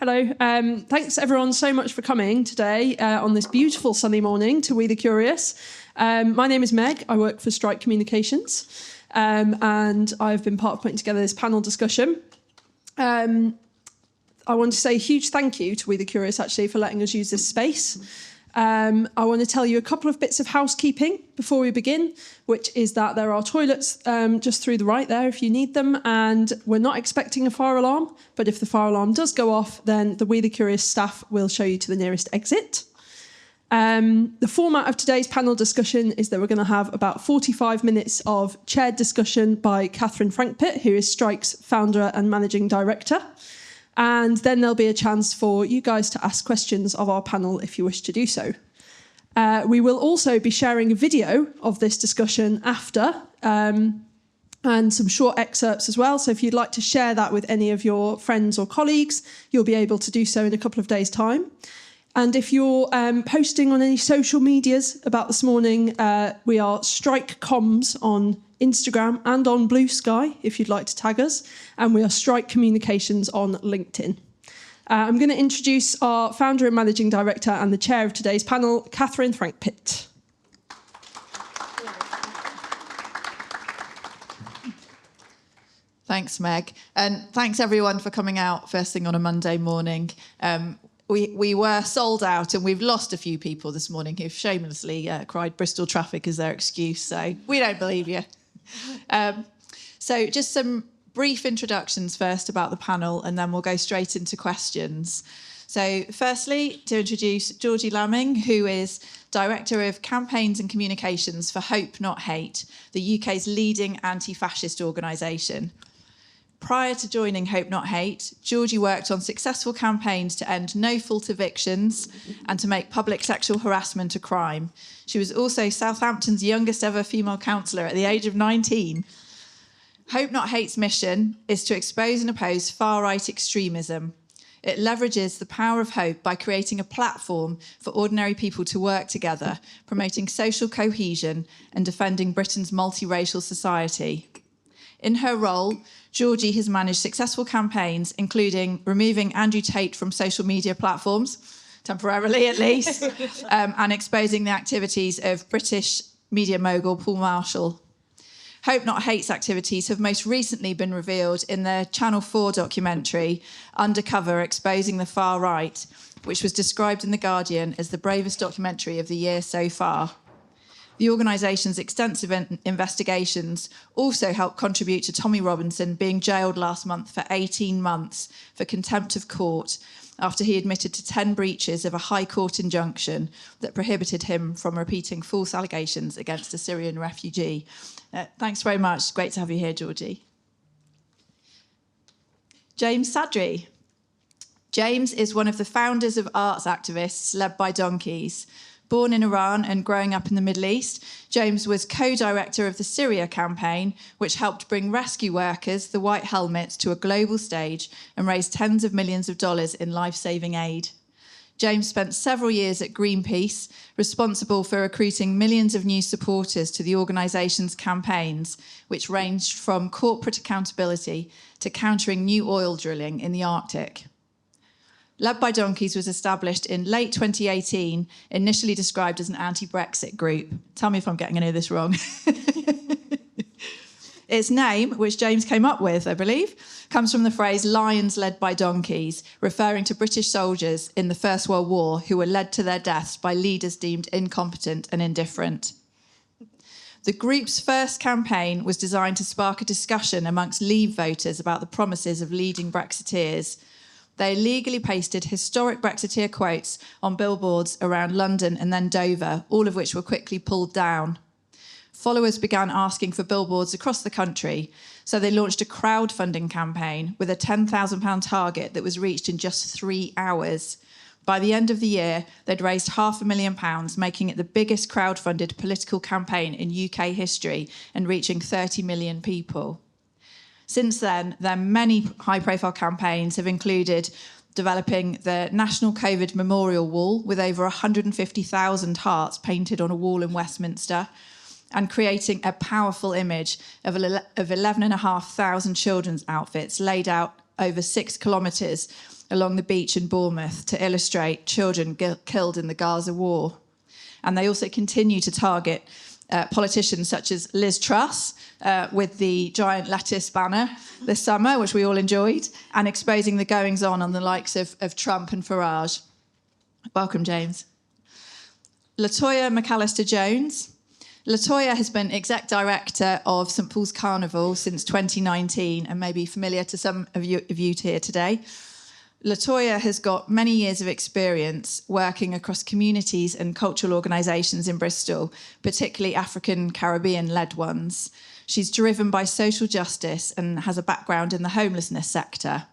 Hello. Thanks everyone so much for coming today on this beautiful sunny morning to We the Curious. My name is Meg. I work for Strike Communications and I've been part of putting together this panel discussion. I want to say a huge thank you to We the Curious actually for letting us use this space. I want to tell you a couple of bits of housekeeping before we begin, which is that there are toilets just through the right there if you need them, and we're not expecting a fire alarm, but if the fire alarm does go off, then the We the Curious staff will show you to the nearest exit. The format of today's panel discussion is that we're going to have about 45 minutes of chaired discussion by Catherine Frankpitt, who is Strike's founder and managing director. And then there'll be a chance for you guys to ask questions of our panel if you wish to do so. We will also be sharing a video of this discussion after and some short excerpts as well. So if you'd like to share that with any of your friends or colleagues, you'll be able to do so in a couple of days' time. And if you're posting on any social medias about this morning, we are Strike Comms on Instagram and on Blue Sky, if you'd like to tag us. And we are Strike Communications on LinkedIn. I'm going to introduce our founder and managing director and the chair of today's panel, Catherine Frankpitt. Thanks, Meg. And thanks, everyone, for coming out first thing on a Monday morning. We were sold out and we've lost a few people this morning who've shamelessly cried Bristol traffic as their excuse, so we don't believe you. So just some brief introductions first about the panel and then we'll go straight into questions. So firstly, to introduce Georgie Lamming, who is Director of Campaigns and Communications for Hope Not Hate, the UK's leading anti-fascist organisation. Prior to joining Hope Not Hate, Georgie worked on successful campaigns to end no-fault evictions and to make public sexual harassment a crime. She was also Southampton's youngest ever female councillor at the age of 19. Hope Not Hate's mission is to expose and oppose far-right extremism. It leverages the power of hope by creating a platform for ordinary people to work together, promoting social cohesion and defending Britain's multiracial society. In her role, Georgie has managed successful campaigns, including removing Andrew Tate from social media platforms, temporarily at least, and exposing the activities of British media mogul Paul Marshall. Hope Not Hate's activities have most recently been revealed in the Channel 4 documentary, Undercover, Exposing the Far Right, which was described in The Guardian as the bravest documentary of the year so far. The organisation's extensive investigations also helped contribute to Tommy Robinson being jailed last month for 18 months for contempt of court after he admitted to 10 breaches of a High Court injunction that prohibited him from repeating false allegations against a Syrian refugee. Thanks very much. Great to have you here, Georgie. James Sadri. James is one of the founders of arts activists Led by Donkeys. Born in Iran and growing up in the Middle East, James was co-director of the Syria campaign, which helped bring rescue workers, the White Helmets, to a global stage and raise tens of millions of dollars in life-saving aid. James spent several years at Greenpeace, responsible for recruiting millions of new supporters to the organisation's campaigns, which ranged from corporate accountability to countering new oil drilling in the Arctic. Led by Donkeys was established in late 2018, initially described as an anti-Brexit group. Tell me if I'm getting any of this wrong. Its name, which James came up with, I believe, comes from the phrase lions led by donkeys, referring to British soldiers in the First World War who were led to their deaths by leaders deemed incompetent and indifferent. The group's first campaign was designed to spark a discussion amongst Leave voters about the promises of leading Brexiteers. They illegally pasted historic Brexiteer quotes on billboards around London and then Dover, all of which were quickly pulled down. Followers began asking for billboards across the country, so they launched a crowdfunding campaign with a £10,000 target that was reached in just 3 hours. By the end of the year, they'd raised £500,000, making it the biggest crowdfunded political campaign in UK history and reaching 30 million people. Since then, their many high-profile campaigns have included developing the National COVID Memorial Wall with over 150,000 hearts painted on a wall in Westminster, and creating a powerful image of 11,500 children's outfits laid out over 6 kilometres along the beach in Bournemouth to illustrate children killed in the Gaza war. And they also continue to target politicians such as Liz Truss with the giant lettuce banner this summer, which we all enjoyed, and exposing the goings-on the likes of Trump and Farage. Welcome, James. Latoya McAllister-Jones. Latoya has been exec director of St Paul's Carnival since 2019 and may be familiar to some of you here today. Latoya has got many years of experience working across communities and cultural organisations in Bristol, particularly African Caribbean-led ones. She's driven by social justice and has a background in the homelessness sector.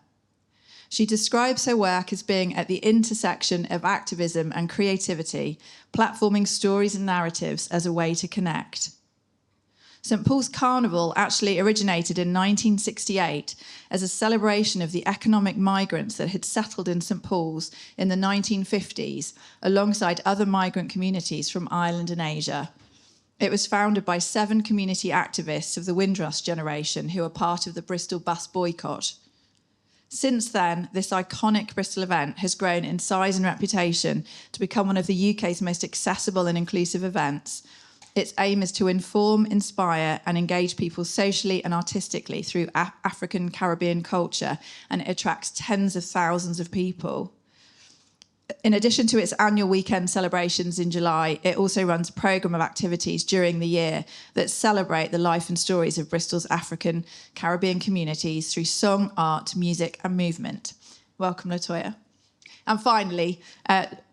She describes her work as being at the intersection of activism and creativity, platforming stories and narratives as a way to connect. St Paul's Carnival actually originated in 1968 as a celebration of the economic migrants that had settled in St Paul's in the 1950s, alongside other migrant communities from Ireland and Asia. It was founded by 7 community activists of the Windrush generation who were part of the Bristol bus boycott. Since then, this iconic Bristol event has grown in size and reputation to become one of the UK's most accessible and inclusive events. Its aim is to inform, inspire, and engage people socially and artistically through African Caribbean culture, and it attracts tens of thousands of people. In addition to its annual weekend celebrations in July, it also runs a programme of activities during the year that celebrate the life and stories of Bristol's African Caribbean communities through song, art, music, and movement. Welcome, Latoya. And finally,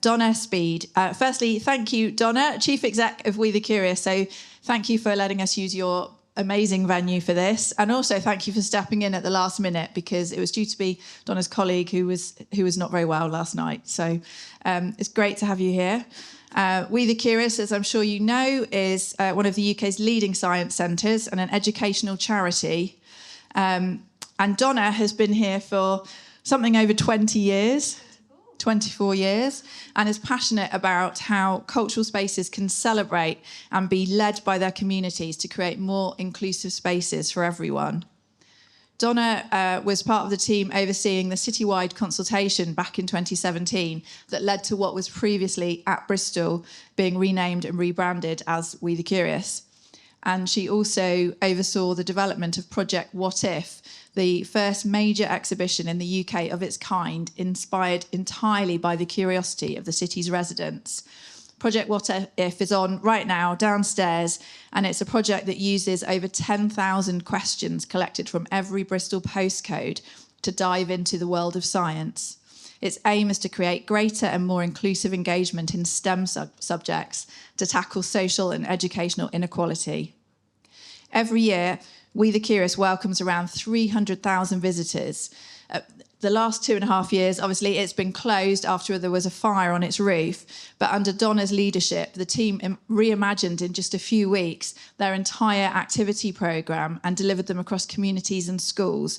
Donna Speed. Firstly, thank you, Donna, Chief Exec of We the Curious. So thank you for letting us use your amazing venue for this. And also thank you for stepping in at the last minute, because it was due to be Donna's colleague who was not very well last night. So it's great to have you here. We the Curious, as I'm sure you know, is one of the UK's leading science centres and an educational charity. And Donna has been here for something over 20 years. 24 years, and is passionate about how cultural spaces can celebrate and be led by their communities to create more inclusive spaces for everyone. Donna was part of the team overseeing the citywide consultation back in 2017 that led to what was previously at Bristol being renamed and rebranded as We the Curious. And she also oversaw the development of Project What If, the first major exhibition in the UK of its kind, inspired entirely by the curiosity of the city's residents. Project What If is on right now downstairs, and it's a project that uses over 10,000 questions collected from every Bristol postcode to dive into the world of science. Its aim is to create greater and more inclusive engagement in STEM subjects to tackle social and educational inequality. Every year, We the Curious welcomes around 300,000 visitors. The last 2.5 years, obviously, it's been closed after there was a fire on its roof. But under Donna's leadership, the team reimagined in just a few weeks their entire activity programme and delivered them across communities and schools,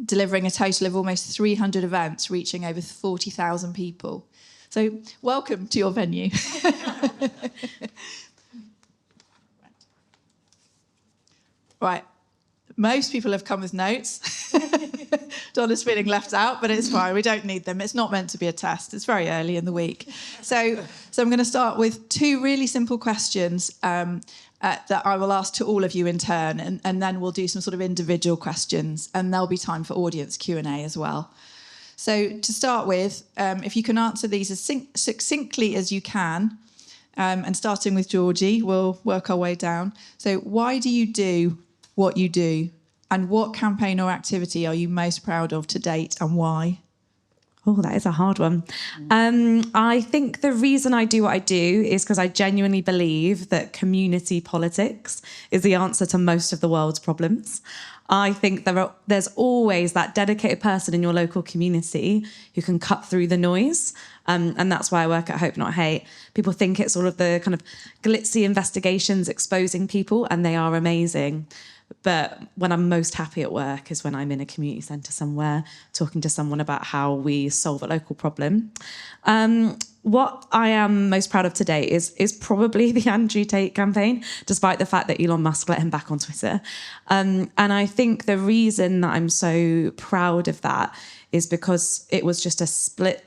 delivering a total of almost 300 events, reaching over 40,000 people. So welcome to your venue. Right. Most people have come with notes. Donna's feeling left out, but it's fine. We don't need them. It's not meant to be a test. It's very early in the week. So I'm going to start with 2 really simple questions that I will ask to all of you in turn, and then we'll do some sort of individual questions, and there'll be time for audience Q&A as well. So to start with, if you can answer these as succinctly as you can, and starting with Georgie, we'll work our way down. So why do you do what you do, and what campaign or activity are you most proud of to date, and why? Oh, that is a hard one. I think the reason I do what I do is because I genuinely believe that community politics is the answer to most of the world's problems. I think there's always that dedicated person in your local community who can cut through the noise. And that's why I work at Hope Not Hate. People think it's all of the kind of glitzy investigations exposing people, and they are amazing. But when I'm most happy at work is when I'm in a community centre somewhere talking to someone about how we solve a local problem. What I am most proud of today is probably the Andrew Tate campaign, despite the fact that Elon Musk let him back on Twitter. And I think the reason that I'm so proud of that is because it was just a split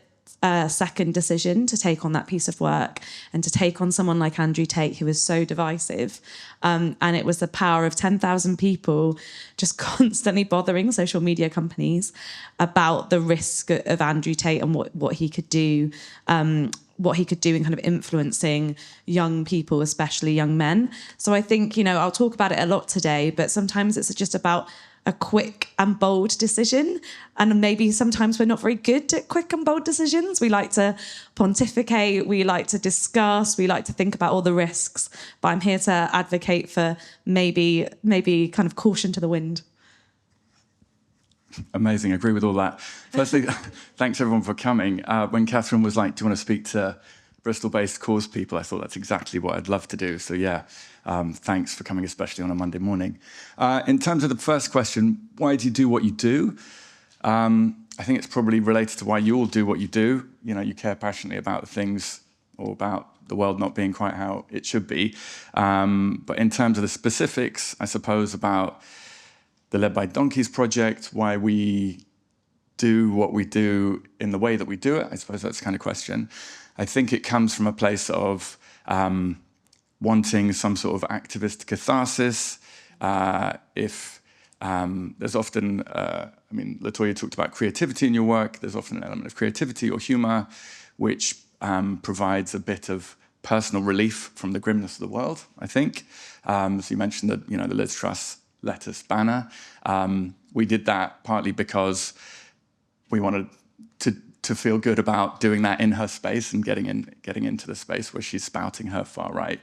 second decision to take on that piece of work and to take on someone like Andrew Tate, who is so divisive. And it was the power of 10,000 people just constantly bothering social media companies about the risk of Andrew Tate and what he could do, what he could do in kind of influencing young people, especially young men. So I think, I'll talk about it a lot today, but sometimes it's just about a quick and bold decision. And maybe sometimes we're not very good at quick and bold decisions. We like to pontificate, we like to discuss, we like to think about all the risks. But I'm here to advocate for maybe kind of caution to the wind. Amazing, I agree with all that. Firstly, thanks everyone for coming. When Catherine was like, do you want to speak to Bristol-based cause people, I thought that's exactly what I'd love to do. So yeah, thanks for coming, especially on a Monday morning. In terms of the first question, why do you do what you do? I think it's probably related to why you all do what you do. You care passionately about things or about the world not being quite how it should be. But in terms of the specifics, I suppose, about the Led by Donkeys project, why we do what we do in the way that we do it, I suppose that's the kind of question. I think it comes from a place of wanting some sort of activist catharsis. There's often, Latoya talked about creativity in your work. There's often an element of creativity or humor, which provides a bit of personal relief from the grimness of the world, I think. So you mentioned that, the Liz Truss lettuce banner. We did that partly because we wanted to feel good about doing that in her space and getting into the space where she's spouting her far-right,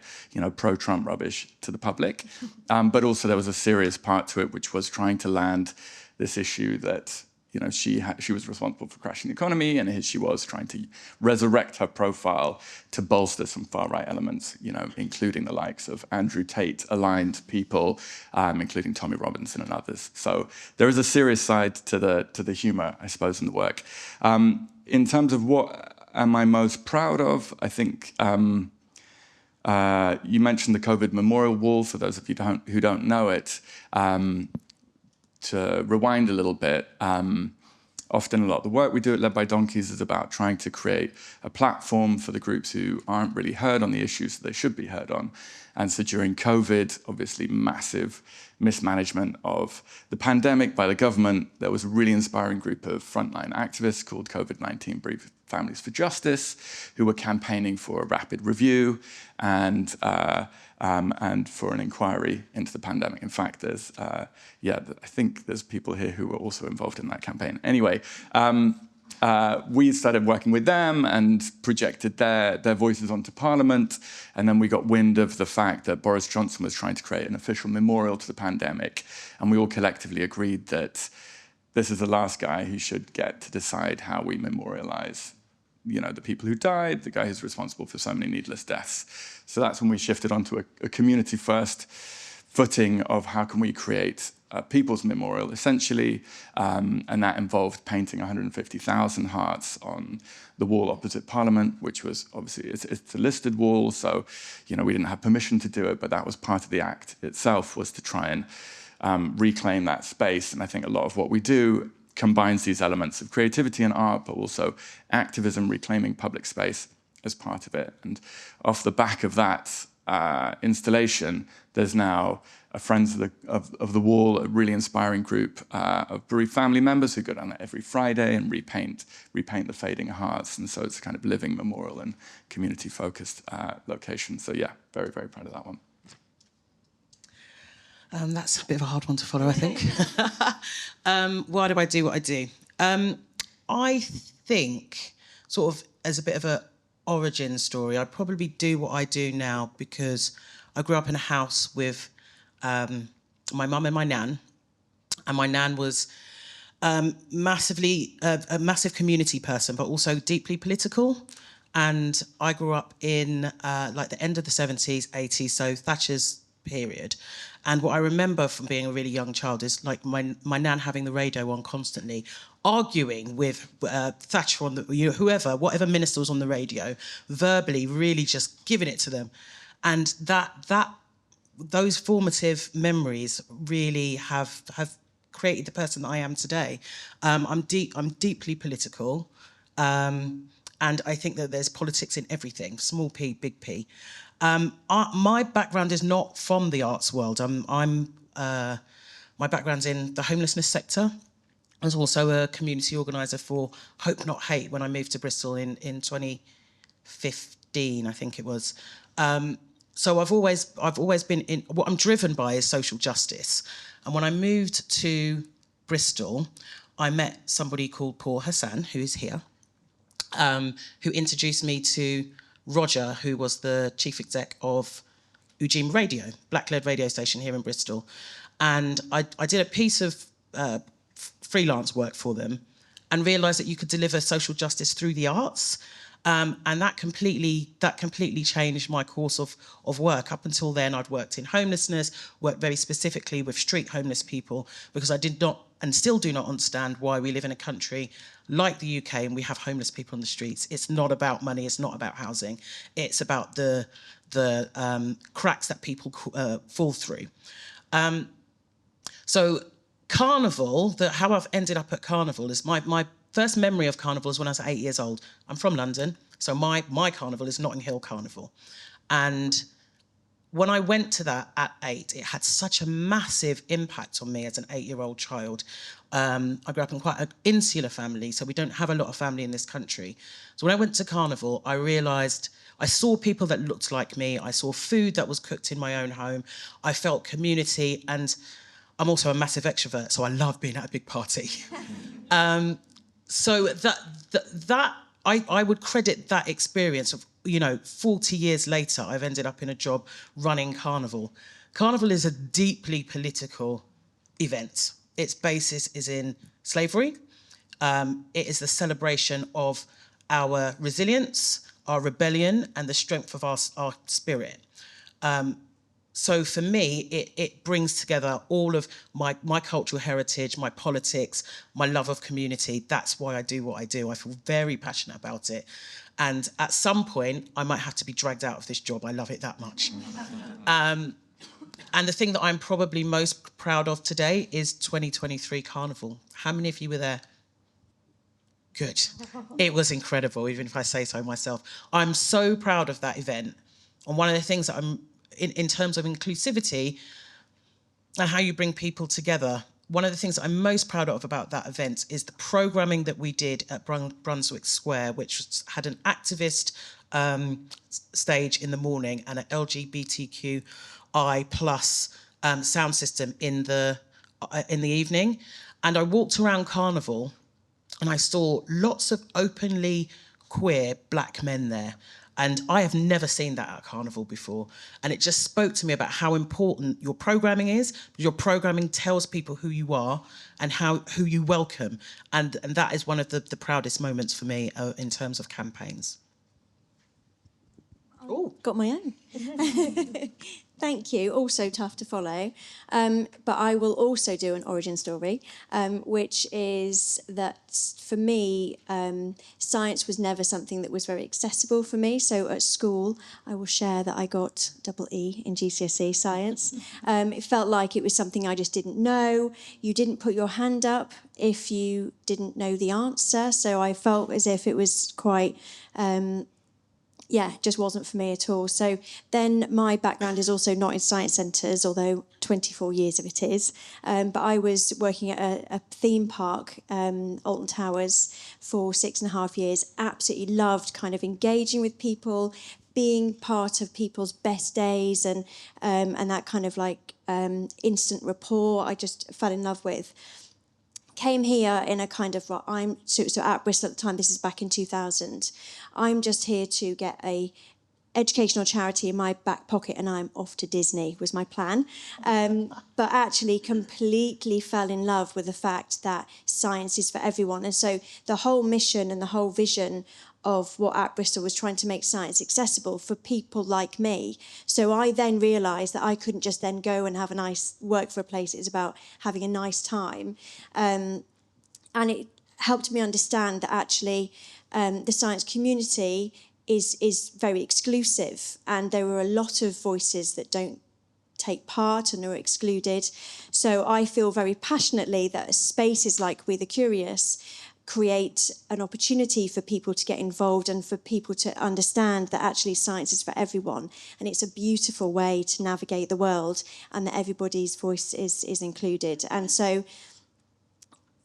pro-Trump rubbish to the public. But also there was a serious part to it, which was trying to land this issue that, she was responsible for crashing the economy, and here she was trying to resurrect her profile to bolster some far-right elements, including the likes of Andrew Tate-aligned people, including Tommy Robinson and others. So there is a serious side to the humor, I suppose, in the work. In terms of what am I most proud of, I think you mentioned the COVID memorial wall. For those of you who don't know it, to rewind a little bit, often a lot of the work we do at Led by Donkeys is about trying to create a platform for the groups who aren't really heard on the issues that they should be heard on. And so during COVID, obviously massive mismanagement of the pandemic by the government, there was a really inspiring group of frontline activists called COVID-19 Bereaved Families for Justice, who were campaigning for a rapid review and for an inquiry into the pandemic. In fact, there's, I think there's people here who were also involved in that campaign. Anyway, we started working with them and projected their voices onto Parliament. And then we got wind of the fact that Boris Johnson was trying to create an official memorial to the pandemic. And we all collectively agreed that this is the last guy who should get to decide how we memorialize the people who died, the guy who's responsible for so many needless deaths. So that's when we shifted onto a community-first footing of how can we create a people's memorial, essentially, and that involved painting 150,000 hearts on the wall opposite Parliament, which was obviously, it's a listed wall, so we didn't have permission to do it, but that was part of the act itself, was to try and reclaim that space. And I think a lot of what we do combines these elements of creativity and art, but also activism, reclaiming public space as part of it. And off the back of that installation, there's now a Friends of the Wall, a really inspiring group of bereaved family members who go down there every Friday and repaint the fading hearts. And so it's a kind of living memorial and community-focused location. So yeah, very, very proud of that one. That's a bit of a hard one to follow, I think. Why do I do what I do? I think, sort of as a bit of an origin story, I probably do what I do now because I grew up in a house with my mum and my nan. And my nan was massively a massive community person, but also deeply political. And I grew up in like the end of the 70s, 80s, so Thatcher's period. And what I remember from being a really young child is like my nan having the radio on constantly, arguing with Thatcher on the, whatever minister was on the radio, verbally, really just giving it to them. And those formative memories really have created the person that I am today. I'm deeply political. And I think that there's politics in everything, small p, big P. My background is not from the arts world. My background's in the homelessness sector. I was also a community organiser for Hope Not Hate when I moved to Bristol in 2015, I think it was. So I've always been in, what I'm driven by is social justice. And when I moved to Bristol, I met somebody called Paul Hassan, who is here, who introduced me to Roger, who was the chief exec of Ujim Radio, black-led radio station here in Bristol. And I did a piece of freelance work for them and realised that you could deliver social justice through the arts. And that completely changed my course of work. Up until then, I'd worked in homelessness, worked very specifically with street homeless people, because I did not and still do not understand why we live in a country like the UK and we have homeless people on the streets. It's not about money, it's not about housing. It's about the cracks that people fall through. So Carnival, how I've ended up at Carnival is my first memory of Carnival is when I was 8 years old. I'm from London, so my Carnival is Notting Hill Carnival. And when I went to that at 8, it had such a massive impact on me as an 8-year-old child. I grew up in quite an insular family, so we don't have a lot of family in this country. So when I went to Carnival, I realised I saw people that looked like me. I saw food that was cooked in my own home. I felt community, and I'm also a massive extrovert, so I love being at a big party. So I would credit that experience of, 40 years later, I've ended up in a job running Carnival. Carnival is a deeply political event. Its basis is in slavery. It is the celebration of our resilience, our rebellion, and the strength of our spirit. So for me, it brings together all of my cultural heritage, my politics, my love of community. That's why I do what I do. I feel very passionate about it. And at some point, I might have to be dragged out of this job. I love it that much. And the thing that I'm probably most proud of today is 2023 Carnival. How many of you were there? Good. It was incredible, even if I say so myself. I'm so proud of that event. And one of the things that I'm, in terms of inclusivity and how you bring people together, one of the things that I'm most proud of about that event is the programming that we did at Brunswick Square, which had an activist stage in the morning and an LGBTQI plus sound system in the evening. And I walked around Carnival and I saw lots of openly queer black men there. And I have never seen that at Carnival before. And it just spoke to me about how important your programming is. Your programming tells people who you are and who you welcome. And that is one of the proudest moments for me in terms of campaigns. Oh, got my own. Thank you. Also tough to follow. But I will also do an origin story, which is that for me, science was never something that was very accessible for me. So at school, I will share that I got double E in GCSE science. It felt like it was something I just didn't know. You didn't put your hand up if you didn't know the answer. So I felt as if it was quite... just wasn't for me at all. So then my background is also not in science centres, although 24 years of it is. But I was working at a theme park, Alton Towers, for 6.5 years. Absolutely loved kind of engaging with people, being part of people's best days and that kind of like instant rapport I just fell in love with. Came here in a kind of, so at Bristol at the time, this is back in 2000. I'm just here to get a educational charity in my back pocket and I'm off to Disney, was my plan. But actually completely fell in love with the fact that science is for everyone. And so the whole mission and the whole vision of what at Bristol was trying to make science accessible for people like me. So I then realised that I couldn't just then go and have a nice work for a place. It was about having a nice time. And it helped me understand that actually the science community is very exclusive, and there were a lot of voices that don't take part and are excluded. So I feel very passionately that spaces like We the Curious create an opportunity for people to get involved and for people to understand that actually science is for everyone, and it's a beautiful way to navigate the world, and that everybody's voice is included. And so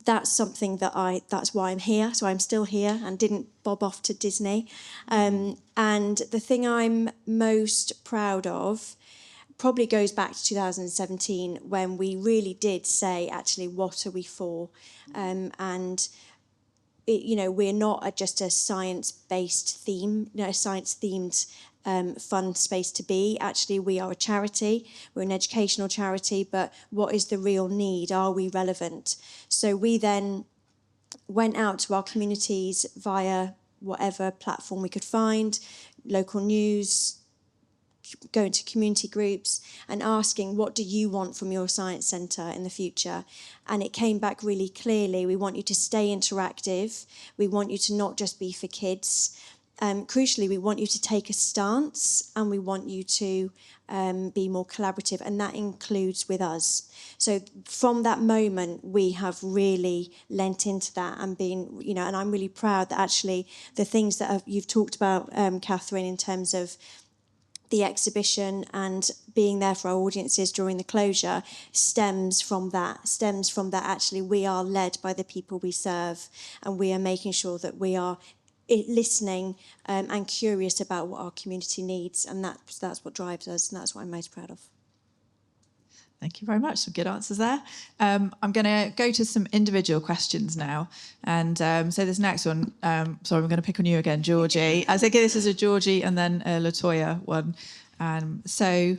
that's something that's why I'm here. So I'm still here and didn't bob off to Disney. And the thing I'm most proud of probably goes back to 2017, when we really did say, actually, what are we for? And we're not just a science-based theme, a science-themed fun space to be. Actually, we are a charity. We're an educational charity, but what is the real need? Are we relevant? So we then went out to our communities via whatever platform we could find, local news, going to community groups and asking, what do you want from your science centre in the future? And it came back really clearly. We want you to stay interactive. We want you to not just be for kids. Crucially, we want you to take a stance, and we want you to be more collaborative, and that includes with us. So from that moment, we have really lent into that and been, and I'm really proud that actually the things that you've talked about, Catherine, in terms of the exhibition and being there for our audiences during the closure stems from that actually we are led by the people we serve, and we are making sure that we are listening and curious about what our community needs, and that's what drives us, and that's what I'm most proud of. Thank you very much. Some good answers there. I'm going to go to some individual questions now. And so this next one, sorry, I'm going to pick on you again, Georgie. I think this is a Georgie and then a LaToya one. So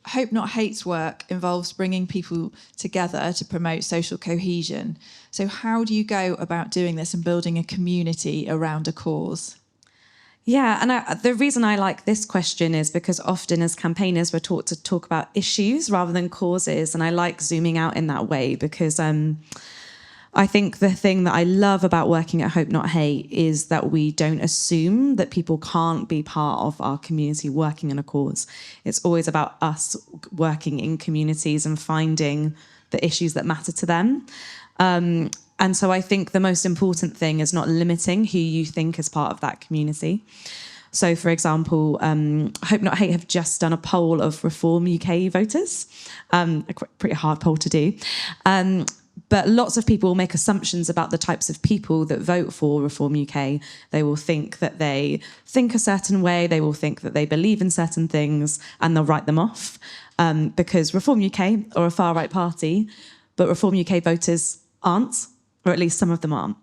Hope Not Hate's work involves bringing people together to promote social cohesion. So how do you go about doing this and building a community around a cause? Yeah, and the reason I like this question is because often as campaigners, we're taught to talk about issues rather than causes. And I like zooming out in that way because I think the thing that I love about working at Hope Not Hate is that we don't assume that people can't be part of our community working in a cause. It's always about us working in communities and finding the issues that matter to them. And so I think the most important thing is not limiting who you think is part of that community. So, for example, Hope Not Hate have just done a poll of Reform UK voters, a pretty hard poll to do. But lots of people make assumptions about the types of people that vote for Reform UK. They will think that they think a certain way, they will think that they believe in certain things, and they'll write them off because Reform UK are a far-right party, but Reform UK voters aren't, or at least some of them aren't.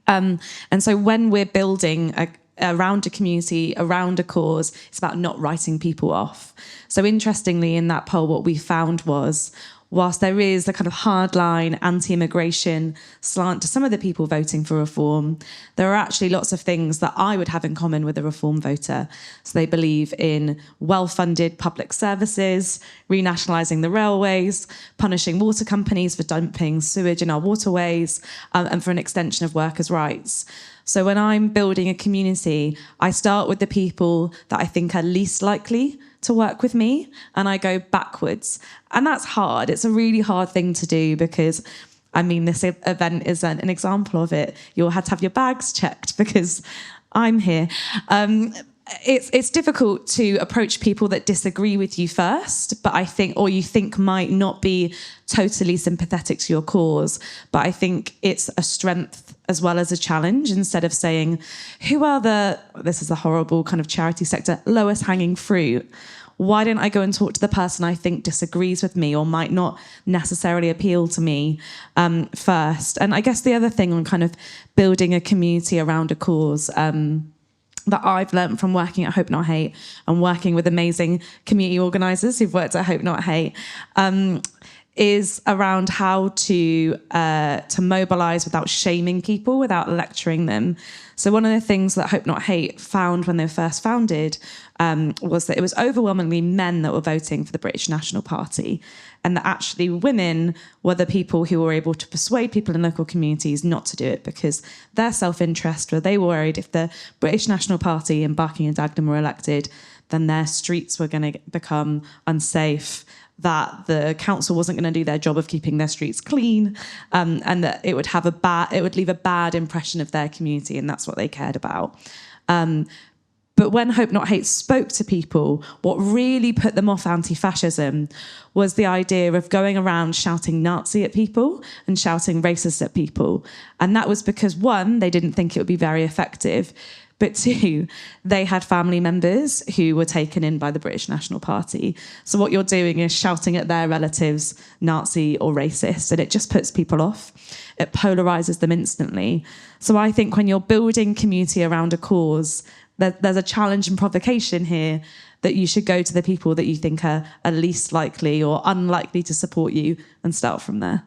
And so when we're building around a community, around a cause, it's about not writing people off. So interestingly, in that poll, what we found was, whilst there is a kind of hardline anti-immigration slant to some of the people voting for reform, there are actually lots of things that I would have in common with a reform voter. So they believe in well-funded public services, renationalising the railways, punishing water companies for dumping sewage in our waterways, and for an extension of workers' rights. So when I'm building a community, I start with the people that I think are least likely to work with me, and I go backwards. And that's hard. It's a really hard thing to do because, I mean, this event is an example of it. You'll have to have your bags checked because I'm here. It's difficult to approach people that disagree with you first, but I think, or you think might not be totally sympathetic to your cause. But I think it's a strength as well as a challenge. Instead of saying, who are this is a horrible kind of charity sector, lowest hanging fruit? Why don't I go and talk to the person I think disagrees with me or might not necessarily appeal to me first? And I guess the other thing on kind of building a community around a cause that I've learned from working at Hope Not Hate and working with amazing community organisers who've worked at Hope Not Hate is around how to mobilise without shaming people, without lecturing them. So one of the things that Hope Not Hate found when they were first founded was that it was overwhelmingly men that were voting for the British National Party, and that actually women were the people who were able to persuade people in local communities not to do it because their self-interest, where they were worried if the British National Party and Barking and Dagenham were elected, then their streets were going to become unsafe, that the council wasn't going to do their job of keeping their streets clean, and that it would leave a bad impression of their community, and that's what they cared about. But when Hope Not Hate spoke to people, what really put them off anti-fascism was the idea of going around shouting Nazi at people and shouting racist at people. And that was because, one, they didn't think it would be very effective, but two, they had family members who were taken in by the British National Party. So what you're doing is shouting at their relatives, Nazi or racist, and it just puts people off. It polarises them instantly. So I think when you're building community around a cause, there's a challenge and provocation here that you should go to the people that you think are least likely or unlikely to support you and start from there.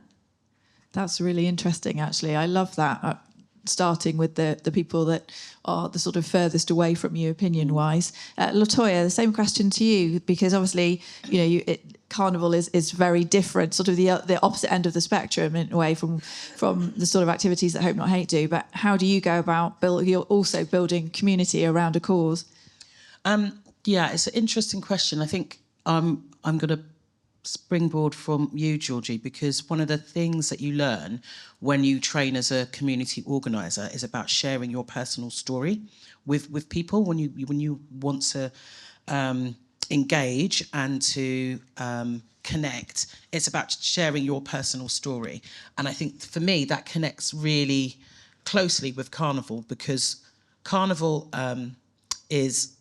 That's really interesting, actually. I love that. Starting with the people that are the sort of furthest away from you, opinion-wise. Latoya, the same question to you, because obviously, Carnival is very different, sort of the opposite end of the spectrum in a way from the sort of activities that Hope Not Hate do. But how do you go about you're also building community around a cause? Yeah, it's an interesting question. I think I'm going to springboard from you, Georgie, because one of the things that you learn when you train as a community organizer is about sharing your personal story with people when you want to engage and to connect. It's about sharing your personal story, and I think for me that connects really closely with Carnival, because Carnival is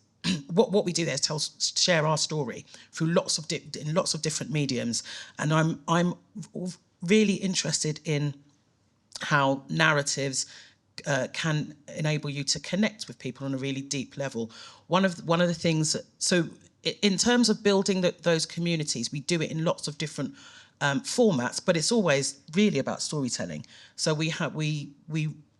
what we do there is share our story through lots of different mediums, and I'm really interested in how narratives can enable you to connect with people on a really deep level. One of the things so in terms of building those communities, we do it in lots of different formats, but it's always really about storytelling. So we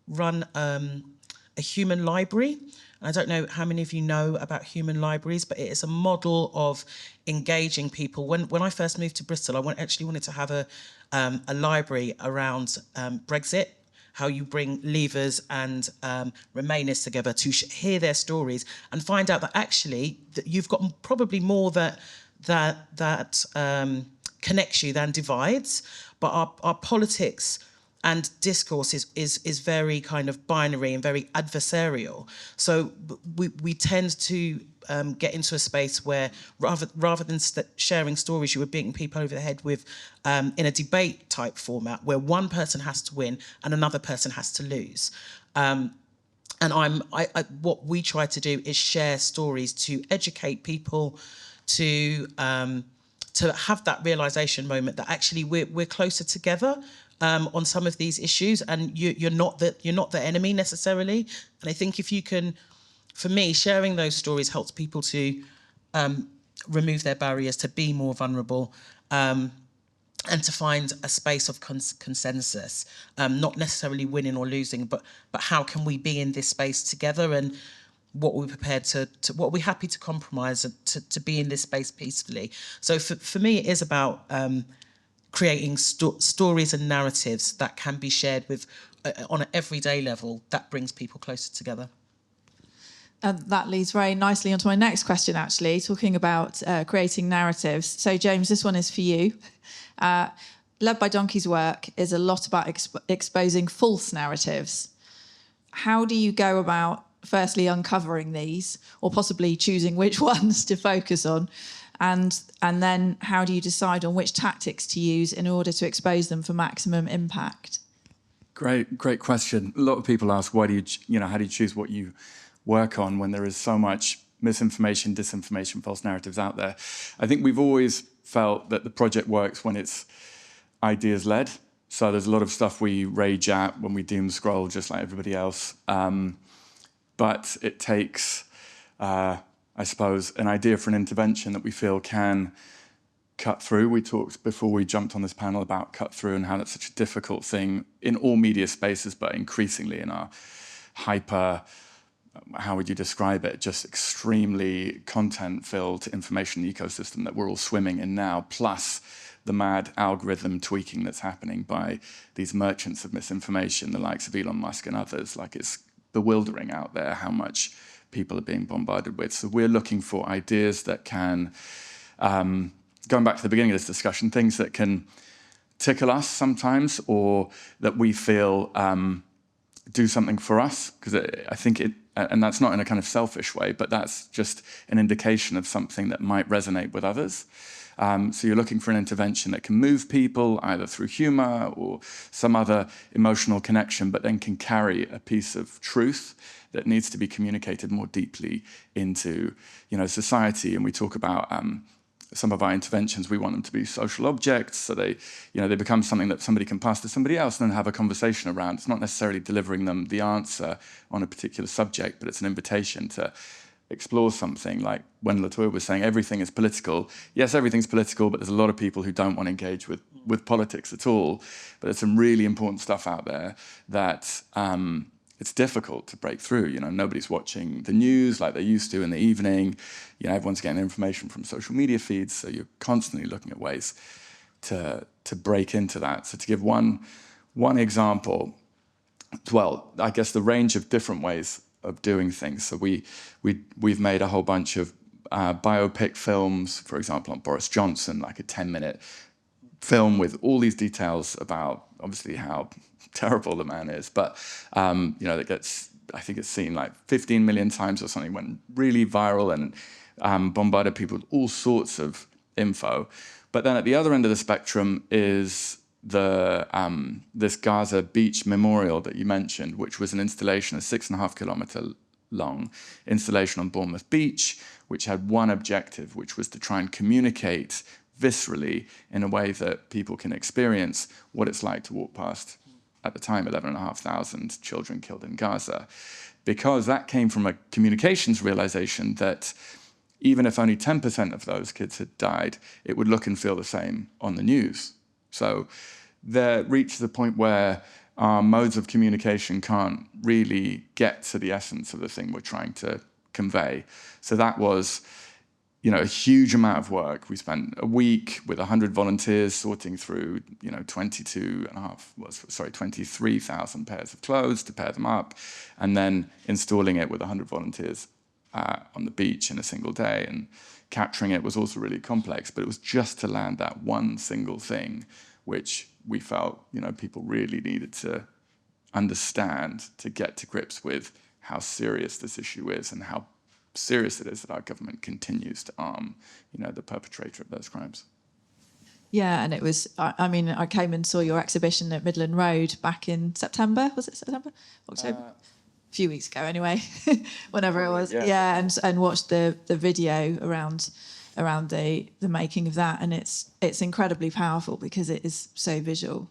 run a human library. I don't know how many of you know about human libraries, but it is a model of engaging people. When I first moved to Bristol, I actually wanted to have a library around Brexit, how you bring Leavers and Remainers together to hear their stories and find out that actually that you've got probably more that connects you than divides. But our politics and discourse is very kind of binary and very adversarial. So we tend to get into a space where rather than sharing stories, you were beating people over the head with in a debate type format where one person has to win and another person has to lose. And what we try to do is share stories to educate people, to have that realization moment that actually we're closer together on some of these issues, and you're not the enemy necessarily. And I think if you can, for me, sharing those stories helps people to remove their barriers, to be more vulnerable, and to find a space of consensus, not necessarily winning or losing, but how can we be in this space together, and what we're prepared to what we're happy to compromise to be in this space peacefully. So for me, it is about creating stories and narratives that can be shared with on an everyday level that brings people closer together. And that leads very nicely onto my next question, actually, talking about creating narratives. So, James, this one is for you. Led by Donkey's work is a lot about exposing false narratives. How do you go about, firstly, uncovering these, or possibly choosing which ones to focus on? And then how do you decide on which tactics to use in order to expose them for maximum impact? Great question. A lot of people ask, how do you choose what you work on when there is so much misinformation, disinformation, false narratives out there? I think we've always felt that the project works when it's ideas-led. So there's a lot of stuff we rage at when we doom scroll, just like everybody else. But it takes, I suppose, an idea for an intervention that we feel can cut through. We talked before we jumped on this panel about cut through and how that's such a difficult thing in all media spaces, but increasingly in our hyper, how would you describe it, just extremely content-filled information ecosystem that we're all swimming in now, plus the mad algorithm tweaking that's happening by these merchants of misinformation, the likes of Elon Musk and others. Like, it's bewildering out there how much people are being bombarded with. So we're looking for ideas that can, going back to the beginning of this discussion, things that can tickle us sometimes, or that we feel do something for us, because I think it, and that's not in a kind of selfish way, but that's just an indication of something that might resonate with others. So you're looking for an intervention that can move people either through humor or some other emotional connection, but then can carry a piece of truth that needs to be communicated more deeply into, society. And we talk about some of our interventions, we want them to be social objects, so they become something that somebody can pass to somebody else and then have a conversation around. It's not necessarily delivering them the answer on a particular subject, but it's an invitation to explore something. Like when Latoya was saying everything is political. Yes, everything's political, but there's a lot of people who don't want to engage with politics at all. But there's some really important stuff out there that it's difficult to break through. Nobody's watching the news like they used to in the evening. Everyone's getting information from social media feeds, so you're constantly looking at ways to break into that. So to give one example, well, I guess the range of different ways of doing things. So we've made a whole bunch of biopic films, for example, on Boris Johnson, like a 10-minute film with all these details about obviously how terrible the man is, but that gets, I think it's seen like 15 million times or something, went really viral and bombarded people with all sorts of info. But then at the other end of the spectrum is this Gaza beach memorial that you mentioned, which was an installation, a 6.5 kilometer long installation on Bournemouth Beach, which had one objective, which was to try and communicate viscerally in a way that people can experience what it's like to walk past, at the time, 11,500 children killed in Gaza, because that came from a communications realization that even if only 10% of those kids had died, it would look and feel the same on the news. So there reached the point where our modes of communication can't really get to the essence of the thing we're trying to convey. So that was, a huge amount of work. We spent a week with 100 volunteers sorting through, 23,000 pairs of clothes to pair them up, and then installing it with 100 volunteers on the beach in a single day. And capturing it was also really complex, but it was just to land that one single thing, which we felt, people really needed to understand to get to grips with how serious this issue is and how serious it is that our government continues to arm, the perpetrator of those crimes. Yeah, and it was, I came and saw your exhibition at Midland Road back in September. Was it September? October? A few weeks ago anyway, whenever it was. Yeah, and watched the video around the making of that, and it's incredibly powerful because it is so visual.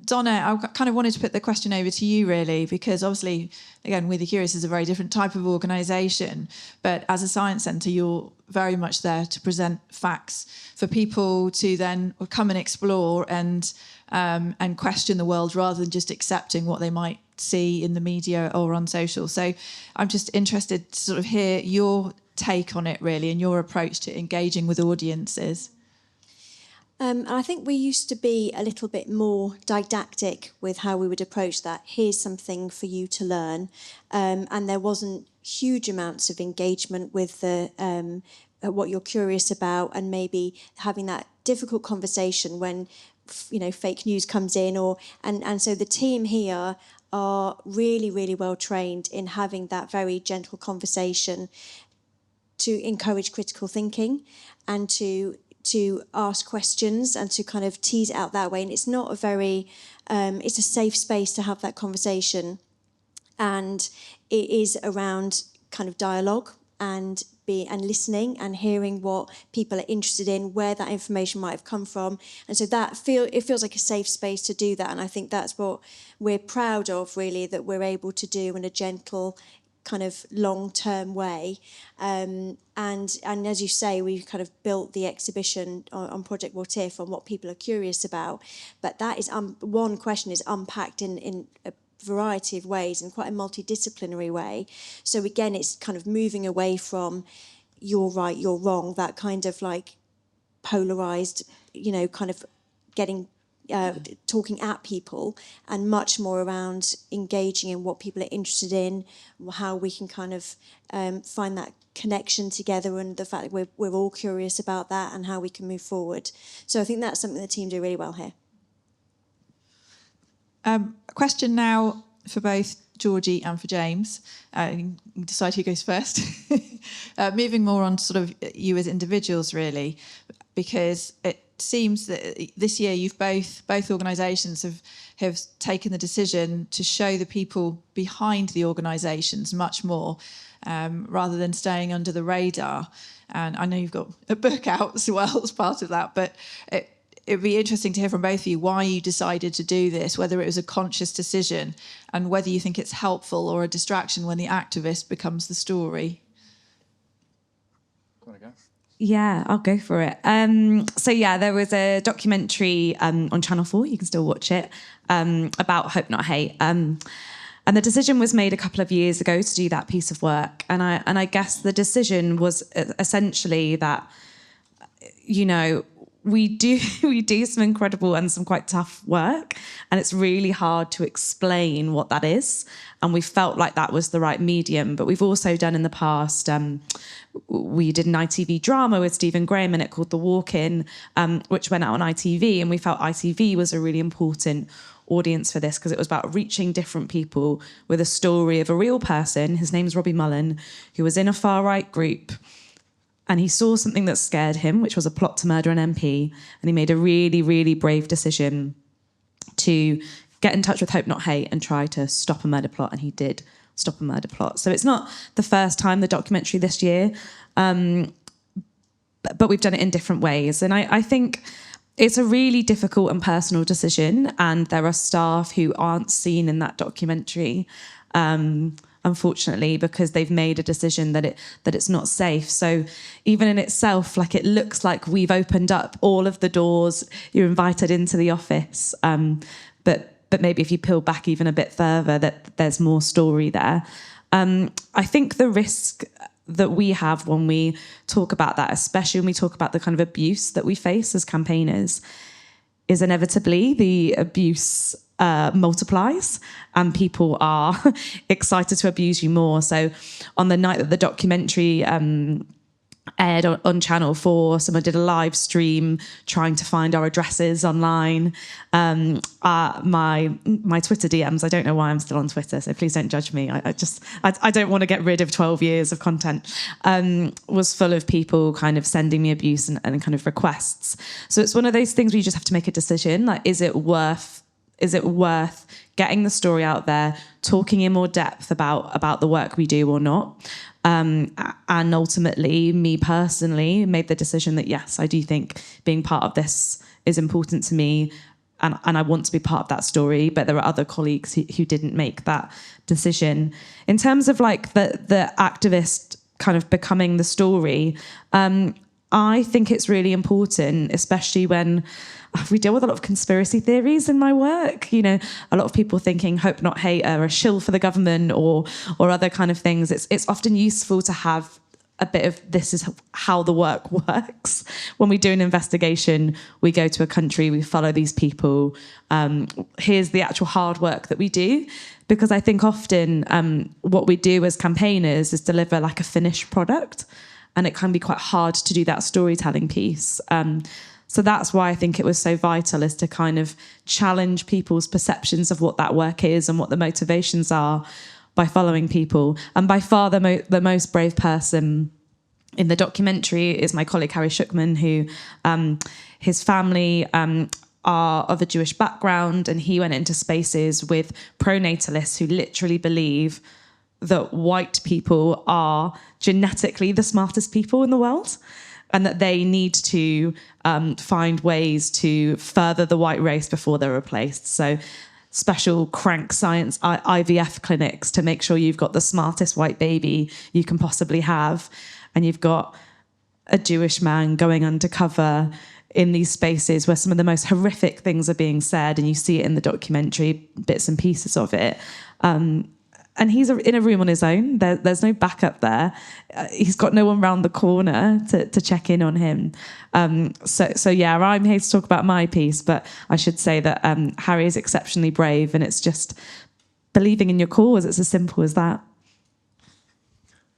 Donna, I kind of wanted to put the question over to you really, because obviously, again, We the Curious is a very different type of organisation, but as a science centre, you're very much there to present facts for people to then come and explore and question the world rather than just accepting what they might see in the media or on social. So I'm just interested to sort of hear your take on it really and your approach to engaging with audiences. And I think we used to be a little bit more didactic with how we would approach that. Here's something for you to learn. And there wasn't huge amounts of engagement with the what you're curious about, and maybe having that difficult conversation when fake news comes in, and so the team here are really, really well trained in having that very gentle conversation to encourage critical thinking and to ask questions and to kind of tease it out that way. And it's not a very, it's a safe space to have that conversation. And it is around kind of dialogue and listening and hearing what people are interested in, where that information might have come from. And so it feels like a safe space to do that. And I think that's what we're proud of, really, that we're able to do in a gentle, kind of long-term way. And as you say, we've kind of built the exhibition on Project What on what people are curious about. But that is one question is unpacked in a variety of ways, in quite a multidisciplinary way. So again, it's kind of moving away from you're right, you're wrong, that kind of like polarized, kind of getting talking at people, and much more around engaging in what people are interested in, how we can kind of find that connection together, and the fact that we're all curious about that and how we can move forward. So I think that's something the team do really well here. A question now for both Georgie and for James. You can decide who goes first. Moving more on to sort of you as individuals, really, because it seems that this year you've both organisations have taken the decision to show the people behind the organisations much more, rather than staying under the radar. And I know you've got a book out as well as part of that, but it'd be interesting to hear from both of you why you decided to do this, whether it was a conscious decision, and whether you think it's helpful or a distraction when the activist becomes the story. Want to go? Yeah, I'll go for it. There was a documentary on Channel 4, you can still watch it, about Hope Not Hate. And the decision was made a couple of years ago to do that piece of work. And I guess the decision was essentially that, we do some incredible and some quite tough work, and it's really hard to explain what that is. And we felt like that was the right medium. But we've also done in the past, we did an ITV drama with Stephen Graham in it called The Walk-In, which went out on ITV, and we felt ITV was a really important audience for this because it was about reaching different people with a story of a real person. His name's Robbie Mullen, who was in a far-right group, and he saw something that scared him, which was a plot to murder an MP, and he made a really, really brave decision to get in touch with Hope Not Hate and try to stop a murder plot, and he did stop a murder plot. So it's not the first time the documentary this year, but we've done it in different ways. And I think it's a really difficult and personal decision, and there are staff who aren't seen in that documentary, unfortunately, because they've made a decision that it's not safe. So even in itself, like, it looks like we've opened up all of the doors, you're invited into the office, but maybe if you peel back even a bit further, that there's more story there. I think the risk that we have when we talk about that, especially when we talk about the kind of abuse that we face as campaigners, is inevitably the abuse multiplies and people are excited to abuse you more. So on the night that the documentary aired on Channel 4, someone did a live stream trying to find our addresses online. My Twitter DMs, I don't know why I'm still on Twitter, so please don't judge me. I don't want to get rid of 12 years of content, was full of people kind of sending me abuse and kind of requests. So it's one of those things where you just have to make a decision, like, is it worth getting the story out there, talking in more depth about the work we do or not? And ultimately, me personally made the decision that, yes, I do think being part of this is important to me, and I want to be part of that story. But there are other colleagues who didn't make that decision. In terms of like the activist kind of becoming the story, I think it's really important, especially when we deal with a lot of conspiracy theories in my work. A lot of people thinking Hope Not Hate are a shill for the government or other kind of things. It's often useful to have a bit of, this is how the work works. When we do an investigation, we go to a country, we follow these people. Here's the actual hard work that we do. Because I think often what we do as campaigners is deliver like a finished product. And it can be quite hard to do that storytelling piece. So that's why I think it was so vital, is to kind of challenge people's perceptions of what that work is and what the motivations are by following people. And by far the most brave person in the documentary is my colleague Harry Shukman, who his family are of a Jewish background, and he went into spaces with pronatalists who literally believe that white people are genetically the smartest people in the world, and that they need to find ways to further the white race before they're replaced. So special crank science IVF clinics to make sure you've got the smartest white baby you can possibly have. And you've got a Jewish man going undercover in these spaces where some of the most horrific things are being said, and you see it in the documentary, bits and pieces of it. And he's in a room on his own. There's no backup there. He's got no one round the corner to check in on him. So yeah, I'm here to talk about my piece, but I should say that Harry is exceptionally brave, and it's just believing in your cause. It's as simple as that.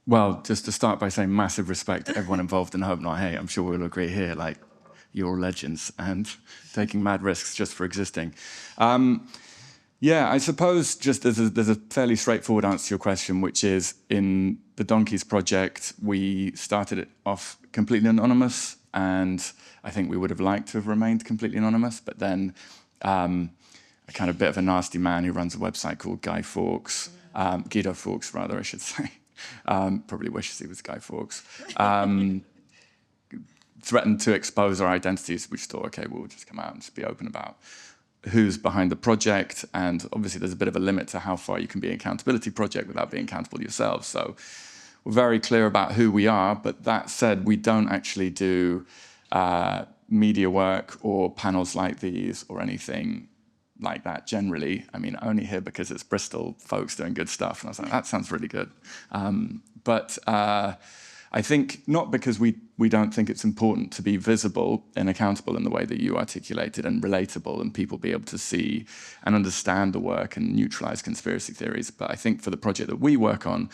Well, just to start by saying massive respect to everyone involved in Hope Not Hate. I'm sure we'll agree here, like, you're all legends and taking mad risks just for existing. Yeah, I suppose just there's a fairly straightforward answer to your question, which is in the Donkeys project, we started it off completely anonymous, and I think we would have liked to have remained completely anonymous, but then a kind of bit of a nasty man who runs a website called Guido Fawkes, rather, I should say. Probably wishes he was Guy Fawkes. Threatened to expose our identities. We just thought, okay, we'll just come out and just be open about who's behind the project. And obviously there's a bit of a limit to how far you can be an accountability project without being accountable yourself. So we're very clear about who we are. But that said, we don't actually do media work or panels like these or anything like that generally. I mean, only here because it's Bristol folks doing good stuff. And I was like, that sounds really good. But I think not because we don't think it's important to be visible and accountable in the way that you articulated, and relatable, and people be able to see and understand the work and neutralize conspiracy theories. But I think for the project that we work on,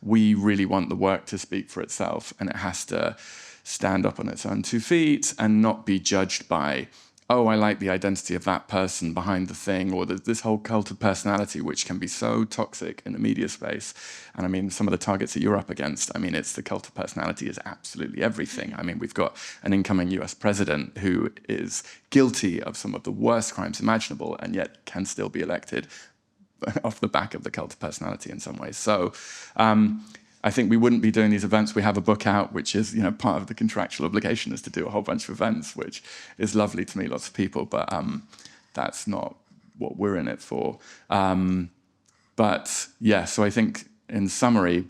we really want the work to speak for itself, and it has to stand up on its own 2 feet and not be judged by, oh, I like the identity of that person behind the thing, or this whole cult of personality, which can be so toxic in the media space. And I mean, some of the targets that you're up against, I mean, it's the cult of personality is absolutely everything. I mean, we've got an incoming US president who is guilty of some of the worst crimes imaginable, and yet can still be elected off the back of the cult of personality in some ways. So I think we wouldn't be doing these events. We have a book out, which is, part of the contractual obligation is to do a whole bunch of events, which is lovely to meet lots of people, but that's not what we're in it for. But yeah, so I think in summary,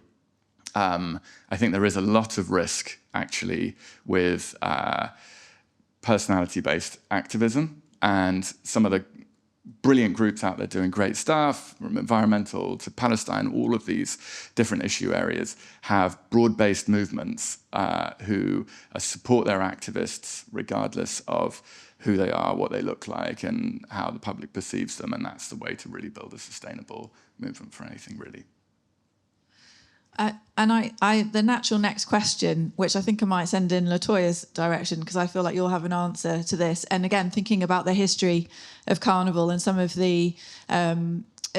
I think there is a lot of risk actually with personality-based activism, and some of the brilliant groups out there doing great stuff, from environmental to Palestine, all of these different issue areas have broad-based movements who support their activists regardless of who they are, what they look like, and how the public perceives them. And that's the way to really build a sustainable movement for anything, really. And the natural next question, which I think I might send in Latoya's direction, because I feel like you'll have an answer to this. And again, thinking about the history of Carnival and some of the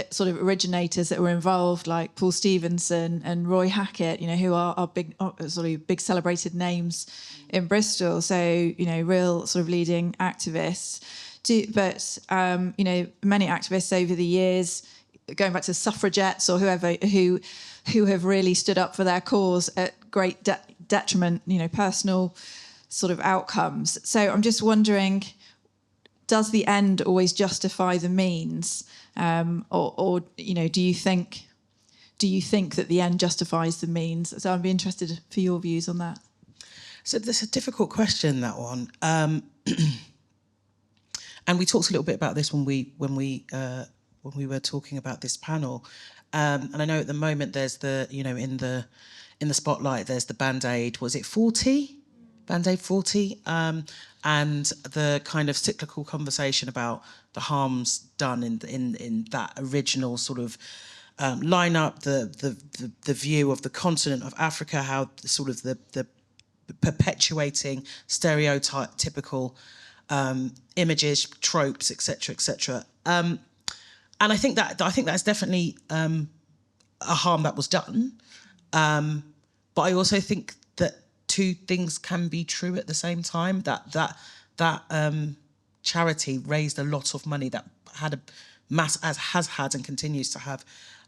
sort of originators that were involved, like Paul Stevenson and Roy Hackett, who are big celebrated names in Bristol. So, real sort of leading activists. But many activists over the years, going back to suffragettes or whoever, who have really stood up for their cause at great detriment, personal sort of outcomes. So I'm just wondering, does the end always justify the means, or do you think that the end justifies the means? So I'd be interested for your views on that. So that's a difficult question, that one. And we talked a little bit about this when we were talking about this panel. And I know at the moment there's in the spotlight there's the Band-Aid, was it 40? Band-Aid 40? And the kind of cyclical conversation about the harms done in that original sort of lineup, the view of the continent of Africa, how sort of the perpetuating stereotypical images, tropes, etc., etc. And I think that's definitely a harm that was done. But I also think that two things can be true at the same time. That charity raised a lot of money that had has had and continues to have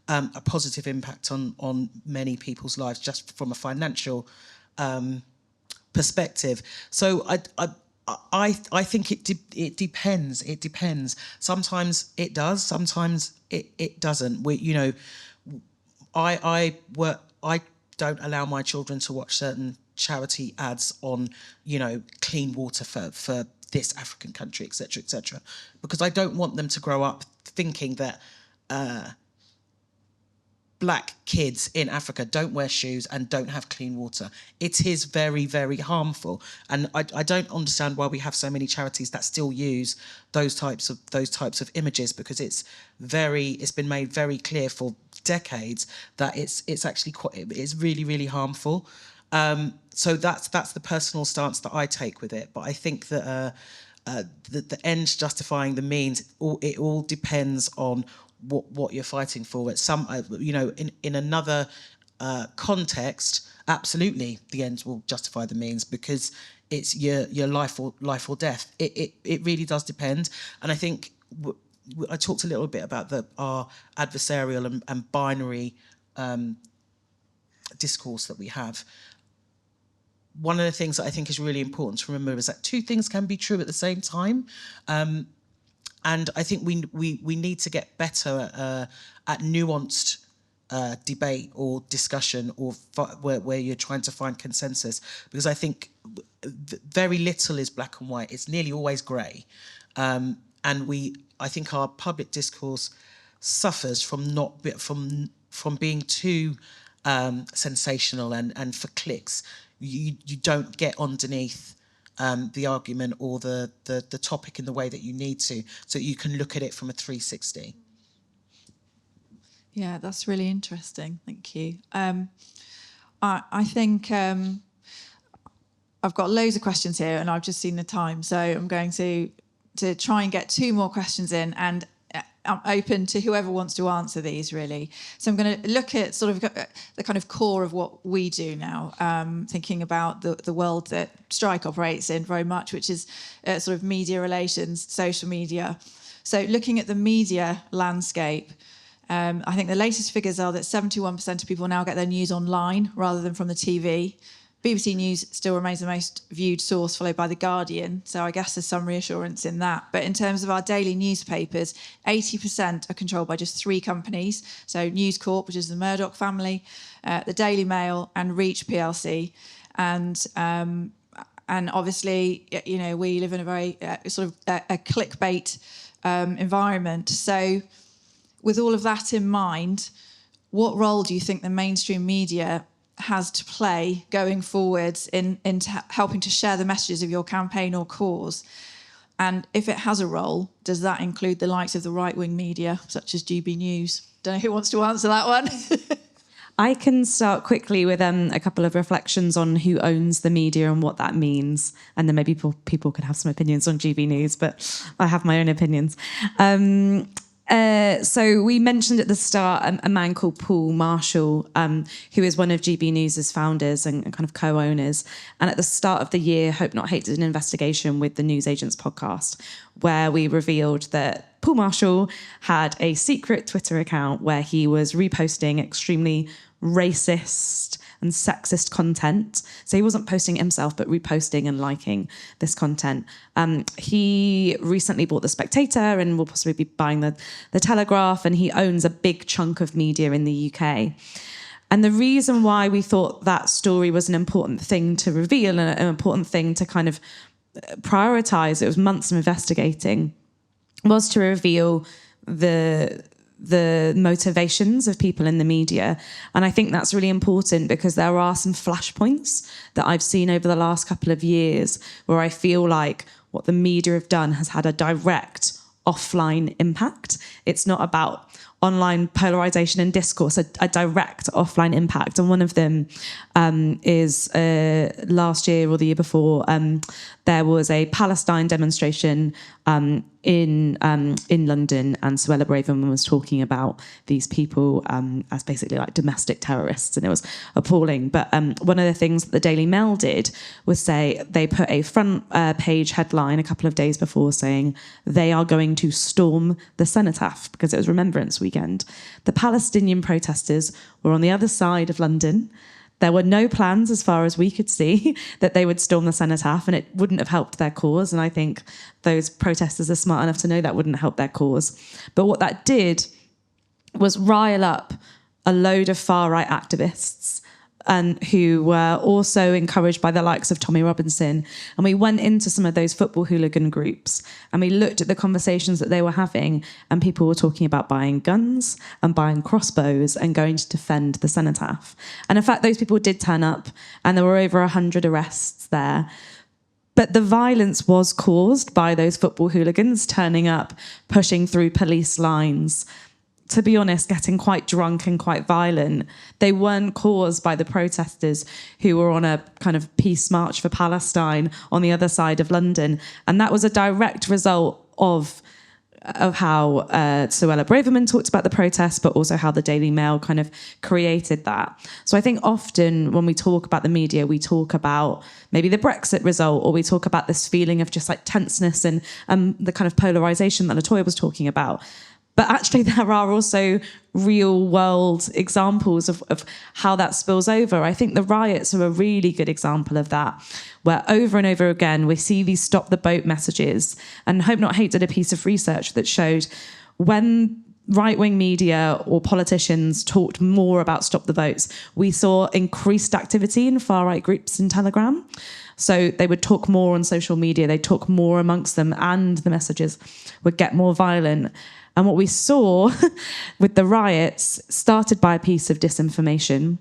a positive impact on many people's lives, just from a financial perspective. So I think it depends. It depends. Sometimes it does. Sometimes it doesn't. I don't allow my children to watch certain charity ads on, clean water for this African country, etc., because I don't want them to grow up thinking that black kids in Africa don't wear shoes and don't have clean water. It is very, very harmful. And I don't understand why we have so many charities that still use those types of images, because it's been made very clear for decades that it's actually it's really, really harmful. So that's the personal stance that I take with it. But I think that the ends justifying the means, it all depends on what you're fighting for. At some, in another context, absolutely, the ends will justify the means, because it's your life or death. It really does depend. And I think I talked a little bit about our adversarial and binary discourse that we have. One of the things that I think is really important to remember is that two things can be true at the same time. And I think we need to get better at nuanced debate or discussion, or where you're trying to find consensus, because I think very little is black and white. It's nearly always grey, and I think our public discourse suffers from being too sensational and for clicks. You don't get underneath the argument or the topic in the way that you need to, so you can look at it from a 360. Yeah, that's really interesting. Thank you. I think I've got loads of questions here, and I've just seen the time, so I'm going to try and get 2 more questions in, and I'm open to whoever wants to answer these, really. So I'm going to look at sort of the kind of core of what we do now, thinking about the world that Strike operates in very much, which is sort of media relations, social media. So looking at the media landscape, I think the latest figures are that 71% of people now get their news online rather than from the TV. BBC News still remains the most viewed source, followed by The Guardian, so I guess there's some reassurance in that. But in terms of our daily newspapers, 80% are controlled by just 3 companies, so News Corp, which is the Murdoch family, the Daily Mail, and Reach plc. And obviously, we live in a very sort of a clickbait environment. So with all of that in mind, what role do you think the mainstream media has to play going forwards in helping to share the messages of your campaign or cause? And if it has a role, does that include the likes of the right-wing media, such as GB News? Don't know who wants to answer that one. I can start quickly with a couple of reflections on who owns the media and what that means. And then maybe people could have some opinions on GB News, but I have my own opinions. So we mentioned at the start a man called Paul Marshall, who is one of GB News' founders and kind of co-owners. And at the start of the year, Hope Not Hate did an investigation with the News Agents podcast, where we revealed that Paul Marshall had a secret Twitter account where he was reposting extremely racist and sexist content. So he wasn't posting it himself, but reposting and liking this content. He recently bought The Spectator and will possibly be buying the Telegraph, and he owns a big chunk of media in the UK. And the reason why we thought that story was an important thing to reveal and an important thing to kind of prioritise, it was months of investigating, was to reveal the motivations of people in the media. And I think that's really important, because there are some flashpoints that I've seen over the last couple of years where I feel like what the media have done has had a direct offline impact. It's not about online polarization and discourse, a direct offline impact. And one of them is last year or the year before, there was a Palestine demonstration in London, and Suella Braverman was talking about these people as basically like domestic terrorists, and it was appalling. But one of the things that the Daily Mail did was say they put a front page headline a couple of days before saying they are going to storm the cenotaph, because it was Remembrance Weekend. The Palestinian protesters were on the other side of London. There were no plans, as far as we could see, that they would storm the cenotaph, and it wouldn't have helped their cause. And I think those protesters are smart enough to know that wouldn't help their cause. But what that did was rile up a load of far-right activists, and who were also encouraged by the likes of Tommy Robinson. And we went into some of those football hooligan groups and we looked at the conversations that they were having, and people were talking about buying guns and buying crossbows and going to defend the cenotaph. And in fact, those people did turn up, and there were over 100 arrests there. But the violence was caused by those football hooligans turning up, pushing through police lines, to be honest, getting quite drunk and quite violent. They weren't caused by the protesters who were on a kind of peace march for Palestine on the other side of London. And that was a direct result of how Suella Braverman talked about the protests, but also how the Daily Mail kind of created that. So I think often when we talk about the media, we talk about maybe the Brexit result, or we talk about this feeling of just like tenseness and the kind of polarisation that LaToya was talking about. But actually, there are also real world examples of how that spills over. I think the riots are a really good example of that, where over and over again, we see these stop the boat messages. And Hope Not Hate did a piece of research that showed when right-wing media or politicians talked more about stop the boats, we saw increased activity in far-right groups in Telegram. So they would talk more on social media, they'd talk more amongst them, and the messages would get more violent. And what we saw with the riots started by a piece of disinformation,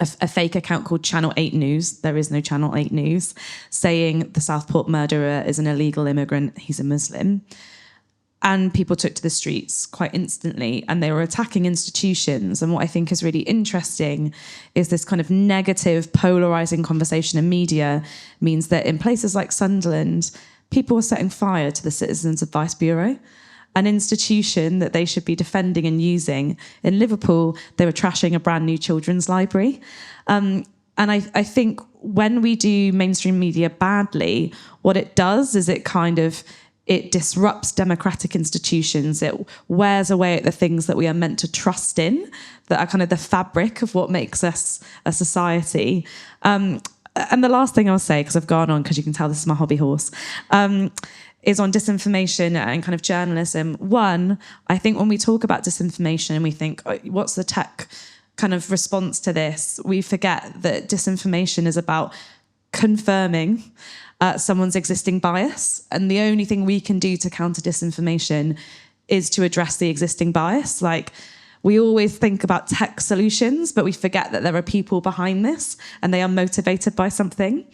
a fake account called Channel 8 News. There is no Channel 8 News, saying the Southport murderer is an illegal immigrant, he's a Muslim. And people took to the streets quite instantly, and they were attacking institutions. And what I think is really interesting is this kind of negative, polarising conversation in media means that in places like Sunderland, people were setting fire to the Citizens Advice Bureau, an institution that they should be defending and using. In Liverpool, they were trashing a brand new children's library. And I think when we do mainstream media badly, what it does is it disrupts democratic institutions. It wears away at the things that we are meant to trust in, that are kind of the fabric of what makes us a society. And the last thing I'll say, because I've gone on, because you can tell this is my hobby horse, is on disinformation and kind of journalism. One, I think when we talk about disinformation and we think, oh, what's the tech kind of response to this? We forget that disinformation is about confirming someone's existing bias. And the only thing we can do to counter disinformation is to address the existing bias. Like, we always think about tech solutions, but we forget that there are people behind this and they are motivated by something.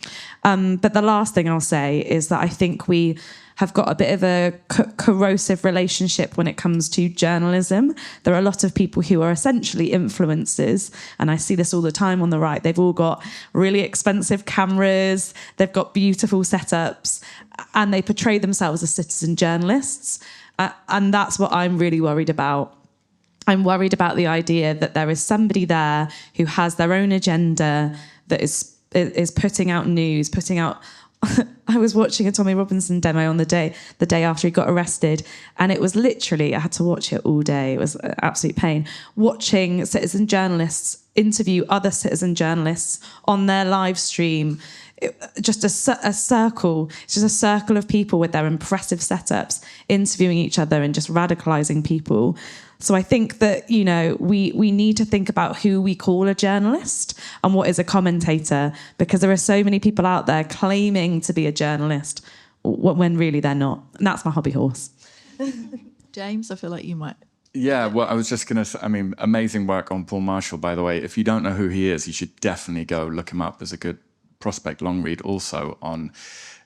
But the last thing I'll say is that I think we have got a bit of a corrosive relationship when it comes to journalism. There are a lot of people who are essentially influencers, and I see this all the time on the right. They've all got really expensive cameras, they've got beautiful setups, and they portray themselves as citizen journalists. And that's what I'm really worried about. I'm worried about the idea that there is somebody there who has their own agenda, that is putting out news, putting out... I was watching a Tommy Robinson demo on the day after he got arrested, and it was literally, I had to watch it all day. It was an absolute pain. Watching citizen journalists interview other citizen journalists on their live stream. Just a circle. It's just a circle of people with their impressive setups interviewing each other and just radicalising people. So I think that, you know, we need to think about who we call a journalist and what is a commentator, because there are so many people out there claiming to be a journalist when really they're not. And that's my hobby horse. James, I feel like you might. Yeah, well, I was just going to say, I mean, amazing work on Paul Marshall, by the way. If you don't know who he is, you should definitely go look him up. There's a good prospect long read also on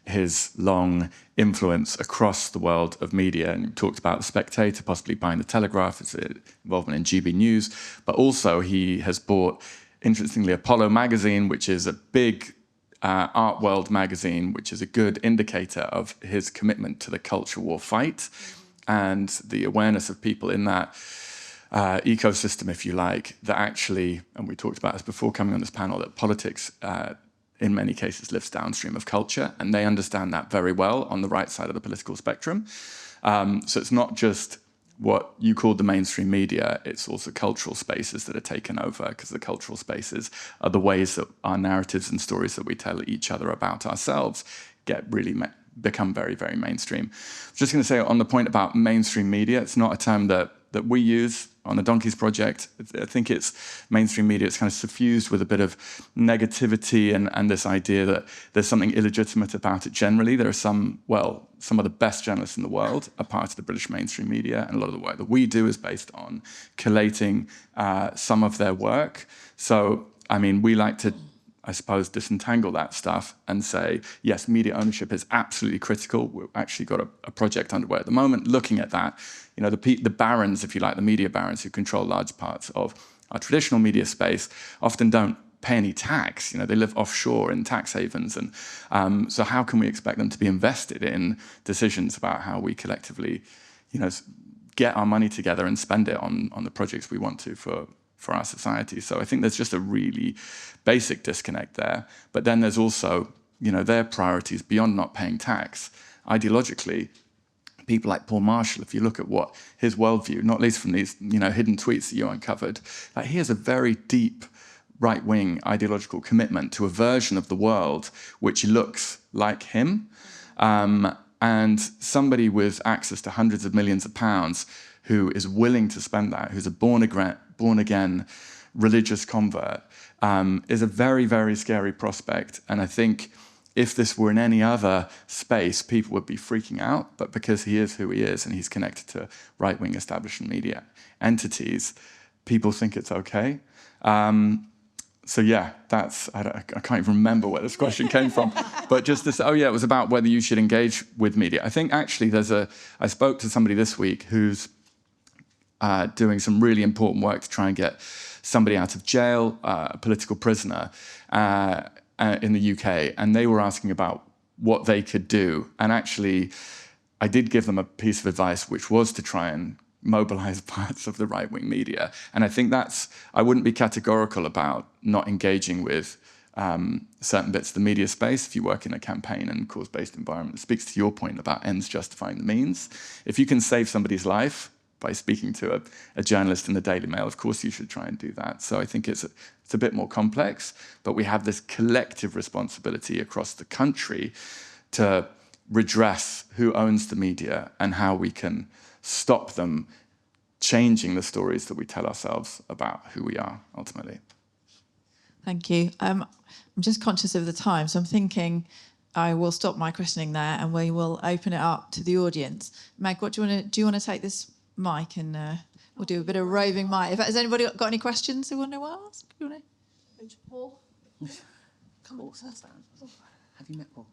his long influence across the world of media. And you talked about The Spectator, possibly buying The Telegraph, his involvement in GB News. But also he has bought, interestingly, Apollo magazine, which is a big art world magazine, which is a good indicator of his commitment to the culture war fight and the awareness of people in that ecosystem, if you like, that actually, and we talked about this before coming on this panel, that politics in many cases lives downstream of culture, and they understand that very well on the right side of the political spectrum. So it's not just what you call the mainstream media, it's also cultural spaces that are taken over, because the cultural spaces are the ways that our narratives and stories that we tell each other about ourselves become very, very mainstream. I was just going to say on the point about mainstream media, it's not a term that we use on the Donkeys project. I think it's mainstream media. It's kind of suffused with a bit of negativity and this idea that there's something illegitimate about it generally. There are some of the best journalists in the world are part of the British mainstream media, and a lot of the work that we do is based on collating some of their work. So, I mean, we like to, I suppose, disentangle that stuff and say, yes, media ownership is absolutely critical. We've actually got a project underway at the moment looking at that. You know, the barons, if you like, the media barons who control large parts of our traditional media space often don't pay any tax. You know, they live offshore in tax havens. And so how can we expect them to be invested in decisions about how we collectively, you know, get our money together and spend it on the projects we want to for our society? So I think there's just a really basic disconnect there. But then there's also, you know, their priorities beyond not paying tax. Ideologically, people like Paul Marshall, if you look at what his worldview, not least from these, you know, hidden tweets that you uncovered, like he has a very deep right-wing ideological commitment to a version of the world which looks like him. And somebody with access to hundreds of millions of pounds who is willing to spend that, who's a born-again religious convert, is a very, very scary prospect. And I think if this were in any other space, people would be freaking out. But because he is who he is and he's connected to right-wing establishment media entities, people think it's okay. So yeah, I can't even remember where this question came from. But just this, it was about whether you should engage with media. I think actually I spoke to somebody this week who's doing some really important work to try and get somebody out of jail, a political prisoner, in the UK, and they were asking about what they could do. And actually, I did give them a piece of advice, which was to try and mobilize parts of the right-wing media. And I think I wouldn't be categorical about not engaging with certain bits of the media space. If you work in a campaign and cause-based environment, it speaks to your point about ends justifying the means. If you can save somebody's life by speaking to a journalist in the Daily Mail, of course you should try and do that. So I think it's a bit more complex, but we have this collective responsibility across the country to redress who owns the media and how we can stop them changing the stories that we tell ourselves about who we are ultimately. Thank you. I'm just conscious of the time, so I'm thinking I will stop my questioning there and we will open it up to the audience. Meg, do you want to take this mic and we'll do a bit of roving mic. Has anybody got any questions they want to ask? You want to? Paul? Come on, Have you met Paul?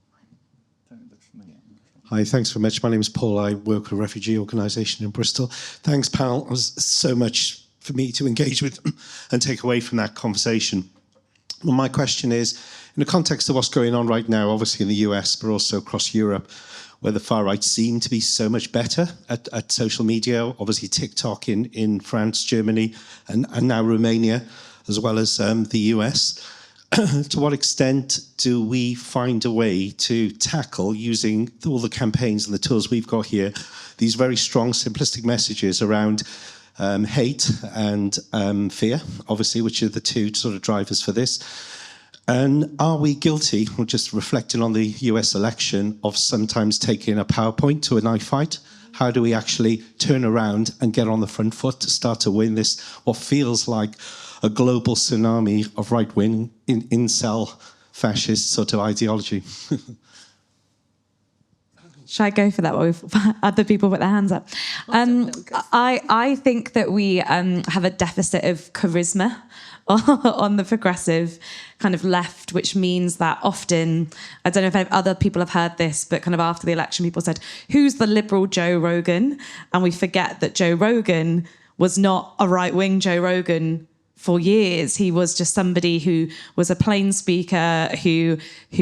Don't look familiar. Hi, thanks very much. My name is Paul. I work with a refugee organisation in Bristol. Thanks, panel. It was so much for me to engage with and take away from that conversation. Well, my question is, in the context of what's going on right now, obviously in the US, but also across Europe, where the far right seem to be so much better at social media, obviously TikTok in France, Germany, and now Romania, as well as the US. To what extent do we find a way to tackle, using all the campaigns and the tools we've got here, these very strong, simplistic messages around hate and fear, obviously, which are the two sort of drivers for this? And are we guilty, or just reflecting on the US election, of sometimes taking a PowerPoint to a knife fight? How do we actually turn around and get on the front foot to start to win this, what feels like a global tsunami of right-wing, incel, fascist sort of ideology? Should I go for that while we've other people put their hands up? I think that we have a deficit of charisma on the progressive kind of left, which means that often, I don't know if other people have heard this, but kind of after the election, people said, who's the liberal Joe Rogan? And we forget that Joe Rogan was not a right-wing Joe Rogan for years, he was just somebody who was a plain speaker, who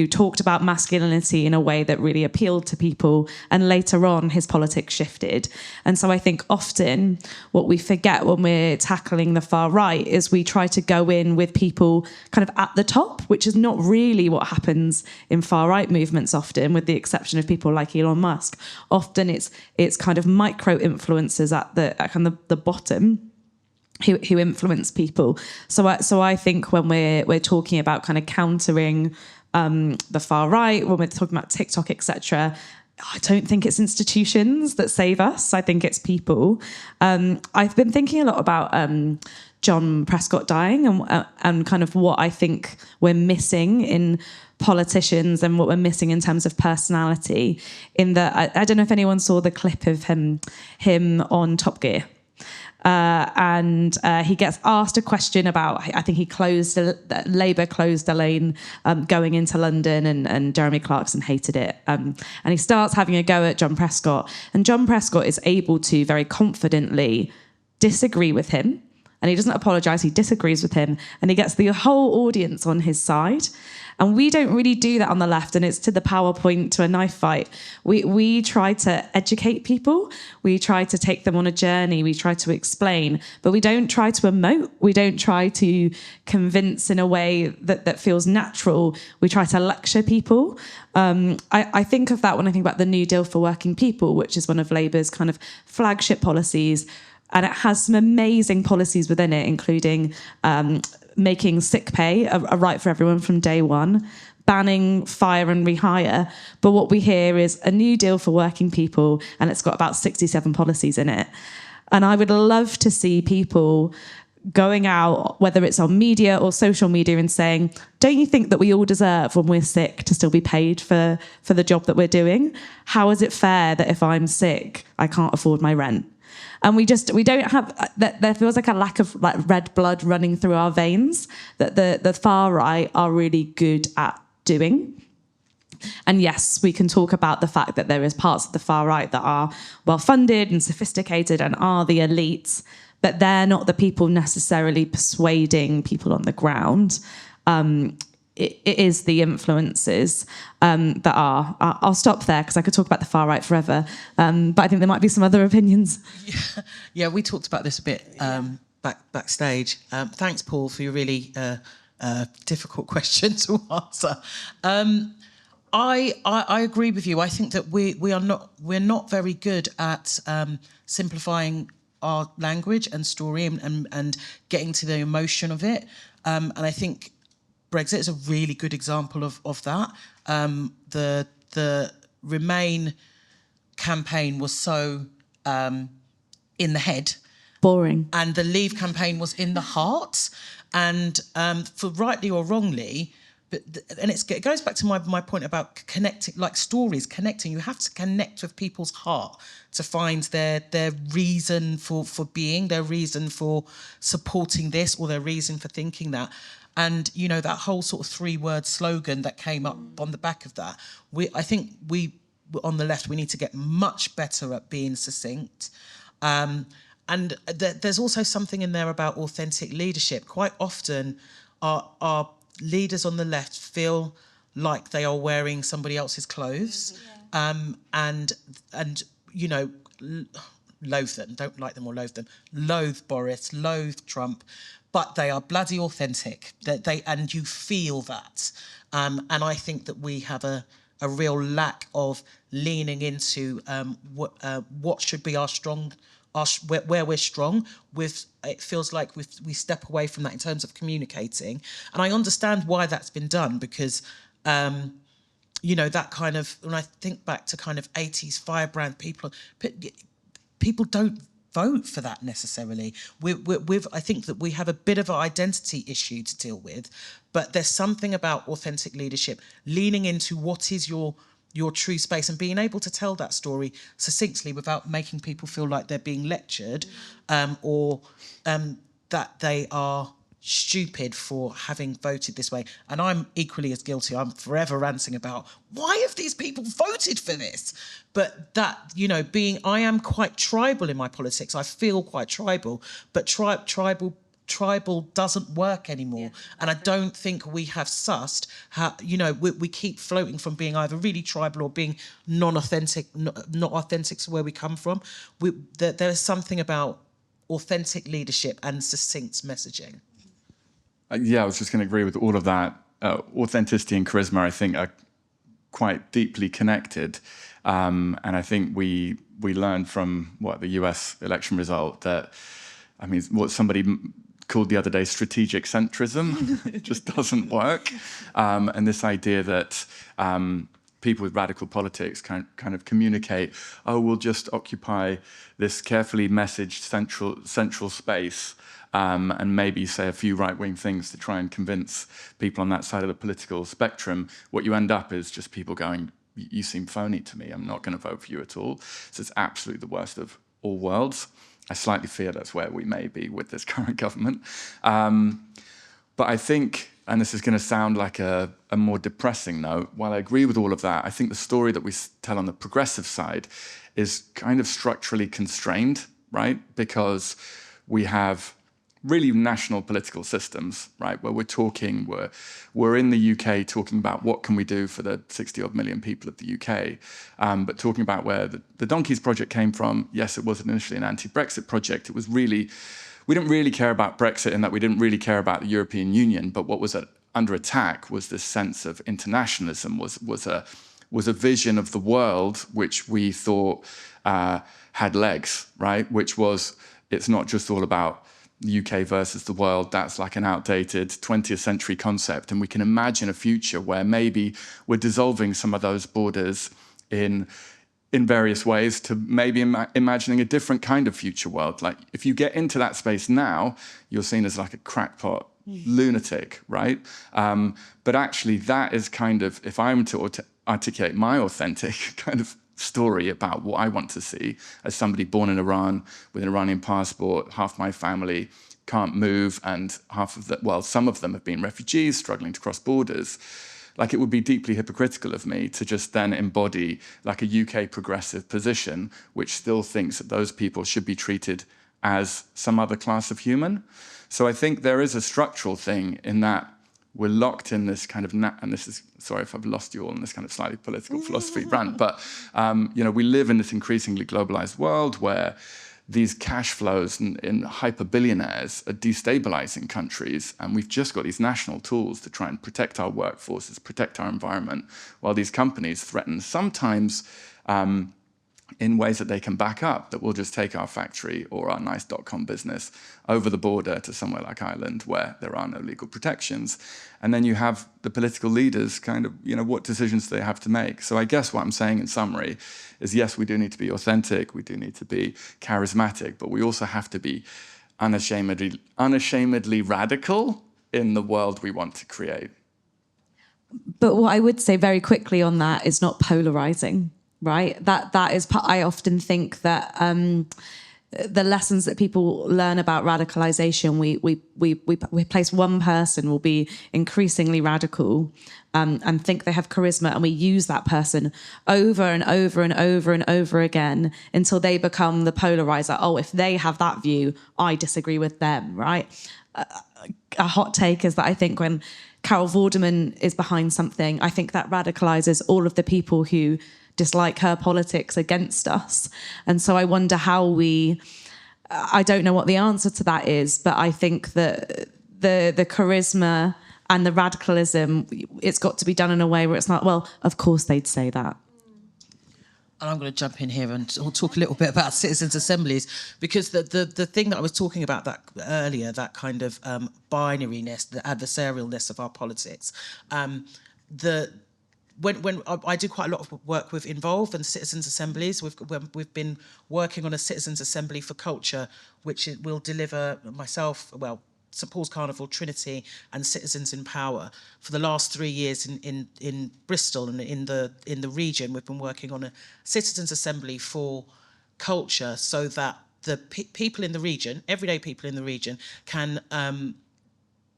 talked about masculinity in a way that really appealed to people. And later on, his politics shifted. And so I think often what we forget when we're tackling the far right is we try to go in with people kind of at the top, which is not really what happens in far right movements often, with the exception of people like Elon Musk. Often it's kind of micro influencers at the bottom who influence people. So I think when we're talking about kind of countering the far right, when we're talking about TikTok, etc., I don't think it's institutions that save us. I think it's people. I've been thinking a lot about John Prescott dying and kind of what I think we're missing in politicians and what we're missing in terms of personality. In that, I don't know if anyone saw the clip of him on Top Gear. And he gets asked a question about, I think Labour closed a lane going into London, and Jeremy Clarkson hated it. And he starts having a go at John Prescott, and John Prescott is able to very confidently disagree with him, and he doesn't apologise, he disagrees with him, and he gets the whole audience on his side. And we don't really do that on the left, and it's to the PowerPoint, to a knife fight. We try to educate people, we try to take them on a journey, we try to explain, but we don't try to emote, we don't try to convince in a way that feels natural. We try to lecture people. I think of that when I think about the New Deal for Working People, which is one of Labour's kind of flagship policies. And it has some amazing policies within it, including making sick pay a right for everyone from day one, banning fire and rehire. But what we hear is a New Deal for Working People, and it's got about 67 policies in it. And I would love to see people going out, whether it's on media or social media, and saying, don't you think that we all deserve, when we're sick, to still be paid for the job that we're doing? How is it fair that if I'm sick, I can't afford my rent? And we don't have that. There feels like a lack of like red blood running through our veins that the far right are really good at doing. And yes, we can talk about the fact that there is parts of the far right that are well funded and sophisticated and are the elites, but they're not the people necessarily persuading people on the ground. It is the influences that are. I'll stop there because I could talk about the far right forever. But I think there might be some other opinions. Yeah, we talked about this a bit backstage. Thanks, Paul, for your really difficult question to answer. I agree with you. I think that we're not very good at simplifying our language and story and getting to the emotion of it. And I think Brexit is a really good example of that. The Remain campaign was so in the head. Boring. And the Leave campaign was in the heart. And for rightly or wrongly, it goes back to my point about connecting, like stories, connecting. You have to connect with people's heart to find their reason for being, their reason for supporting this, or their reason for thinking that. And, you know, that whole sort of 3-word slogan that came up on the back of that, I think we, on the left, we need to get much better at being succinct. And there's also something in there about authentic leadership. Quite often, our leaders on the left feel like they are wearing somebody else's clothes, and you know, loathe them, don't like them or loathe them, loathe Boris, loathe Trump, but they are bloody authentic. And you feel that. And I think that we have a real lack of leaning into what should be where we're strong. It feels like we step away from that in terms of communicating. And I understand why that's been done, because you know, that kind of, when I think back to kind of 80s firebrand people don't vote for that necessarily. I think that we have a bit of an identity issue to deal with, but there's something about authentic leadership, leaning into what is your true space and being able to tell that story succinctly without making people feel like they're being lectured, or that they are stupid for having voted this way. And I'm equally as guilty. I'm forever ranting about, why have these people voted for this? But that, you know, I am quite tribal in my politics. I feel quite tribal, but tribal tribal doesn't work anymore. And I don't think we have sussed how, we keep floating from being either really tribal or being non-authentic, not authentic to where we come from. There is something about authentic leadership and succinct messaging. Yeah, I was just going to agree with all of that. Authenticity and charisma, I think, are quite deeply connected. And I think we learned from the US election result that, I mean, what somebody called the other day strategic centrism it just doesn't work. And this idea that people with radical politics kind of communicate, we'll just occupy this carefully messaged central space and maybe say a few right-wing things to try and convince people on that side of the political spectrum. What you end up is just people going, you seem phony to me, I'm not going to vote for you at all. So it's absolutely the worst of all worlds. I slightly fear that's where we may be with this current government. But I think, and this is going to sound like a more depressing note, while I agree with all of that, I think the story that we tell on the progressive side is kind of structurally constrained, right? Because we have really national political systems, right, where we're in the UK talking about what can we do for the 60-odd million people of the UK, but talking about where the Donkeys project came from. Yes, it was initially an anti-Brexit project. It was really, we didn't really care about Brexit in that we didn't really care about the European Union, but what was under attack was this sense of internationalism, was a vision of the world which we thought had legs, right, which was, it's not just all about the UK versus the world. That's like an outdated 20th century concept. And we can imagine a future where maybe we're dissolving some of those borders in various ways to maybe imagining a different kind of future world. Like if you get into that space now, you're seen as like a crackpot lunatic, right? But actually that is kind of, if I'm to articulate my authentic kind of story about what I want to see as somebody born in Iran with an Iranian passport, half my family can't move, and some of them have been refugees struggling to cross borders. Like, it would be deeply hypocritical of me to just then embody like a UK progressive position which still thinks that those people should be treated as some other class of human. So I think there is a structural thing in that we're locked in this kind of, and this is, sorry if I've lost you all in this kind of slightly political philosophy rant, but we live in this increasingly globalized world where these cash flows in hyper-billionaires are destabilizing countries, and we've just got these national tools to try and protect our workforces, protect our environment, while these companies threaten sometimes in ways that they can back up, that we'll just take our factory or our nice .com business over the border to somewhere like Ireland where there are no legal protections. And then you have the political leaders kind of, what decisions do they have to make? So I guess what I'm saying in summary is, yes, we do need to be authentic, we do need to be charismatic, but we also have to be unashamedly radical in the world we want to create. But what I would say very quickly on that is not polarizing. Right, that is. I often think that the lessons that people learn about radicalization, we place one person will be increasingly radical and think they have charisma, and we use that person over and over and over and over again until they become the polarizer. Oh, if they have that view, I disagree with them. Right. A hot take is that I think when Carol Vorderman is behind something, I think that radicalizes all of the people who dislike her politics against us. And so I wonder how I don't know what the answer to that is, but I think that the charisma and the radicalism, it's got to be done in a way where it's not, well, of course they'd say that. And I'm going to jump in here and talk a little bit about citizens' assemblies, because the thing that I was talking about that earlier, that kind of binariness, the adversarialness of our politics, when I do quite a lot of work with Involve and citizens' assemblies, we've been working on a citizens' assembly for culture, which will deliver St Paul's Carnival, Trinity, and Citizens in Power. For the last 3 years in Bristol and in the region, we've been working on a citizens' assembly for culture, so that the people in the region, everyday people in the region, can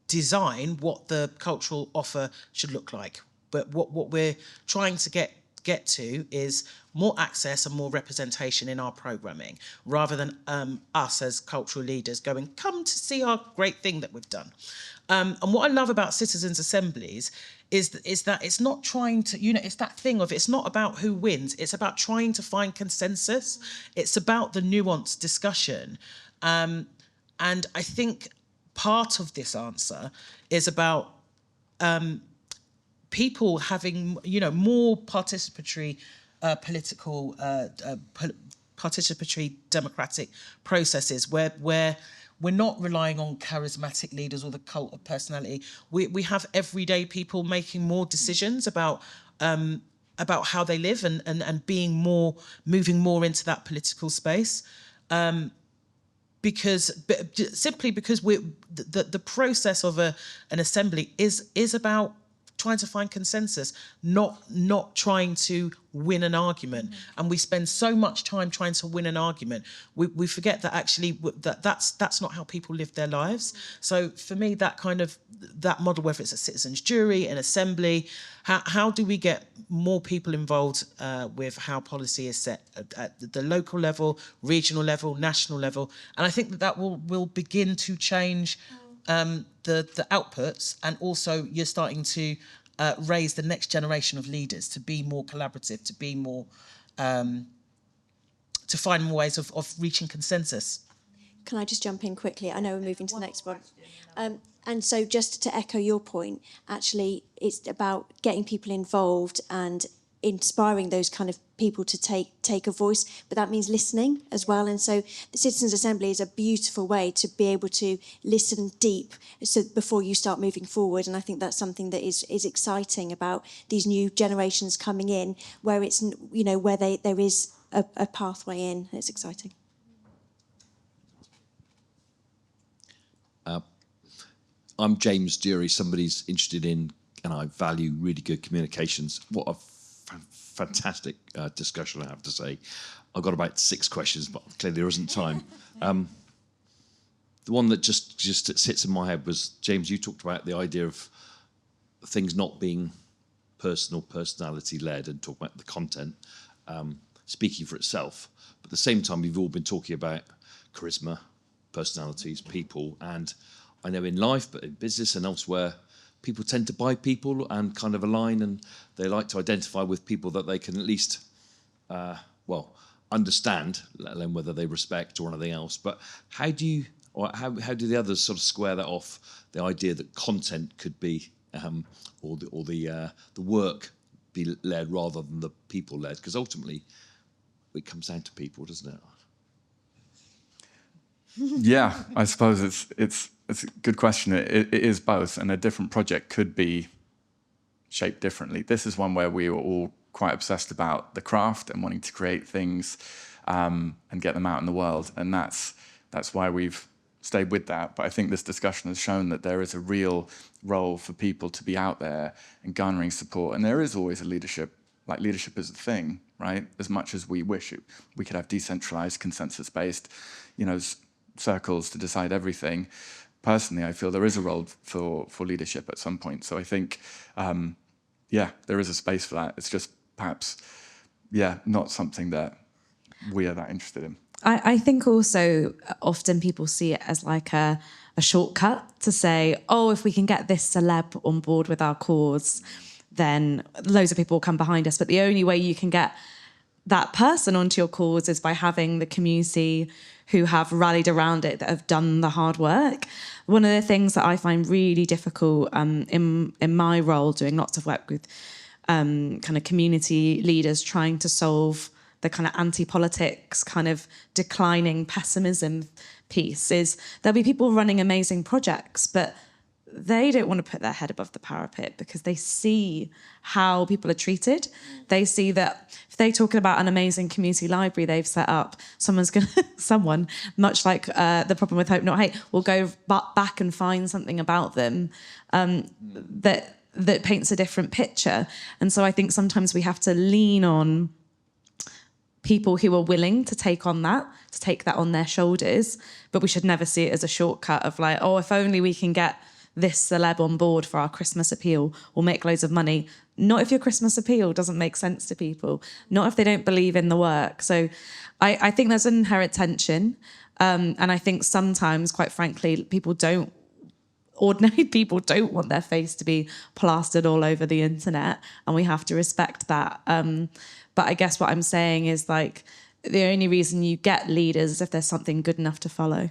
design what the cultural offer should look like. But what we're trying to get get to is more access and more representation in our programming, rather than us as cultural leaders going, come to see our great thing that we've done. And what I love about citizens' assemblies is that it's not trying to, it's that thing of, it's not about who wins, it's about trying to find consensus. It's about the nuanced discussion. And I think part of this answer is about people having, more participatory political, participatory democratic processes where we're not relying on charismatic leaders or the cult of personality. We have everyday people making more decisions about how they live and moving more into that political space. Because the process of an assembly is about trying to find consensus, not trying to win an argument. And we spend so much time trying to win an argument, we forget that actually that's not how people live their lives. So for me, that model, whether it's a citizens' jury, an assembly, how do we get more people involved with how policy is set at the local level, regional level, national level? And I think that will begin to change the outputs, and also you're starting to raise the next generation of leaders to be more collaborative, to be more to find more ways of reaching consensus. Can I just jump in quickly? I know we're moving to the next one. And so just to echo your point, actually, it's about getting people involved and inspiring those kind of people to take a voice, but that means listening as well. And so the Citizens' Assembly is a beautiful way to be able to listen deep so before you start moving forward. And I think that's something that is exciting about these new generations coming in, where it's, where there is a pathway in. It's exciting. I'm James Jury, somebody's interested in, and I value really good communications. What a fantastic discussion, I have to say. I've got about 6 questions, but clearly there isn't time. The one that just sits in my head was, James, you talked about the idea of things not being personality-led, and talk about the content speaking for itself. But at the same time, we've all been talking about charisma, personalities, people, and I know in life, but in business and elsewhere, people tend to buy people and kind of align, and they like to identify with people that they can at least, understand, let alone whether they respect or anything else. But how do the others sort of square that off, the idea that content could be, or the work be led rather than the people led? Because ultimately, it comes down to people, doesn't it? Yeah, I suppose it's a good question. It is both, and a different project could be shaped differently. This is one where we were all quite obsessed about the craft and wanting to create things and get them out in the world, and that's why we've stayed with that. But I think this discussion has shown that there is a real role for people to be out there and garnering support, and there is always a leadership. Like, leadership is a thing, right? As much as we wish we could have decentralized, consensus-based, circles to decide everything. Personally, I feel there is a role for leadership at some point. So I think, there is a space for that. It's just perhaps, not something that we are that interested in. I think also often people see it as like a shortcut to say, if we can get this celeb on board with our cause, then loads of people will come behind us. But the only way you can get that person onto your cause is by having the community who have rallied around it, that have done the hard work. One of the things that I find really difficult in my role, doing lots of work with kind of community leaders trying to solve the kind of anti-politics, kind of declining pessimism piece, is there'll be people running amazing projects, but they don't want to put their head above the parapet because they see how people are treated. They see that if they're talking about an amazing community library they've set up, someone, much like the problem with Hope Not Hate, will go back and find something about them that paints a different picture. And so I think sometimes we have to lean on people who are willing to take that on their shoulders, but we should never see it as a shortcut of like, if only we can get this celeb on board for our Christmas appeal or make loads of money. not if your Christmas appeal doesn't make sense to people, not if they don't believe in the work. So I think there's an inherent tension. And I think sometimes, quite frankly, ordinary people don't want their face to be plastered all over the internet, and we have to respect that. But I guess what I'm saying is, like, the only reason you get leaders is if there's something good enough to follow.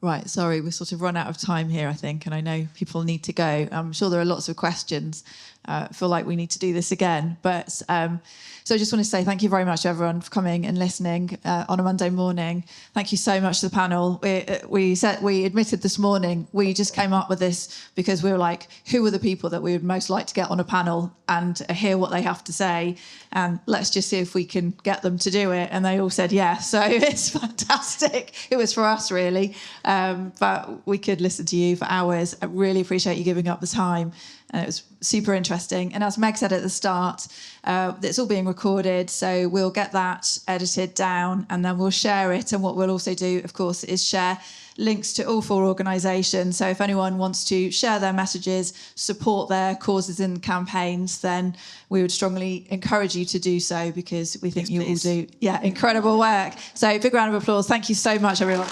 Right, sorry, we've sort of run out of time here, I think, and I know people need to go. I'm sure there are lots of questions. I feel like we need to do this again. But so I just want to say thank you very much, everyone, for coming and listening on a Monday morning. Thank you so much to the panel. We admitted this morning, we just came up with this because we were like, who are the people that we would most like to get on a panel and hear what they have to say? And let's just see if we can get them to do it. And they all said yes. So it's fantastic. It was for us, really. But we could listen to you for hours. I really appreciate you giving up the time. And it was super interesting. And as Meg said at the start, it's all being recorded. So we'll get that edited down and then we'll share it. And what we'll also do, of course, is share links to all 4 organisations. So if anyone wants to share their messages, support their causes and campaigns, then we would strongly encourage you to do so, because we think you all do incredible work. So big round of applause. Thank you so much, everyone.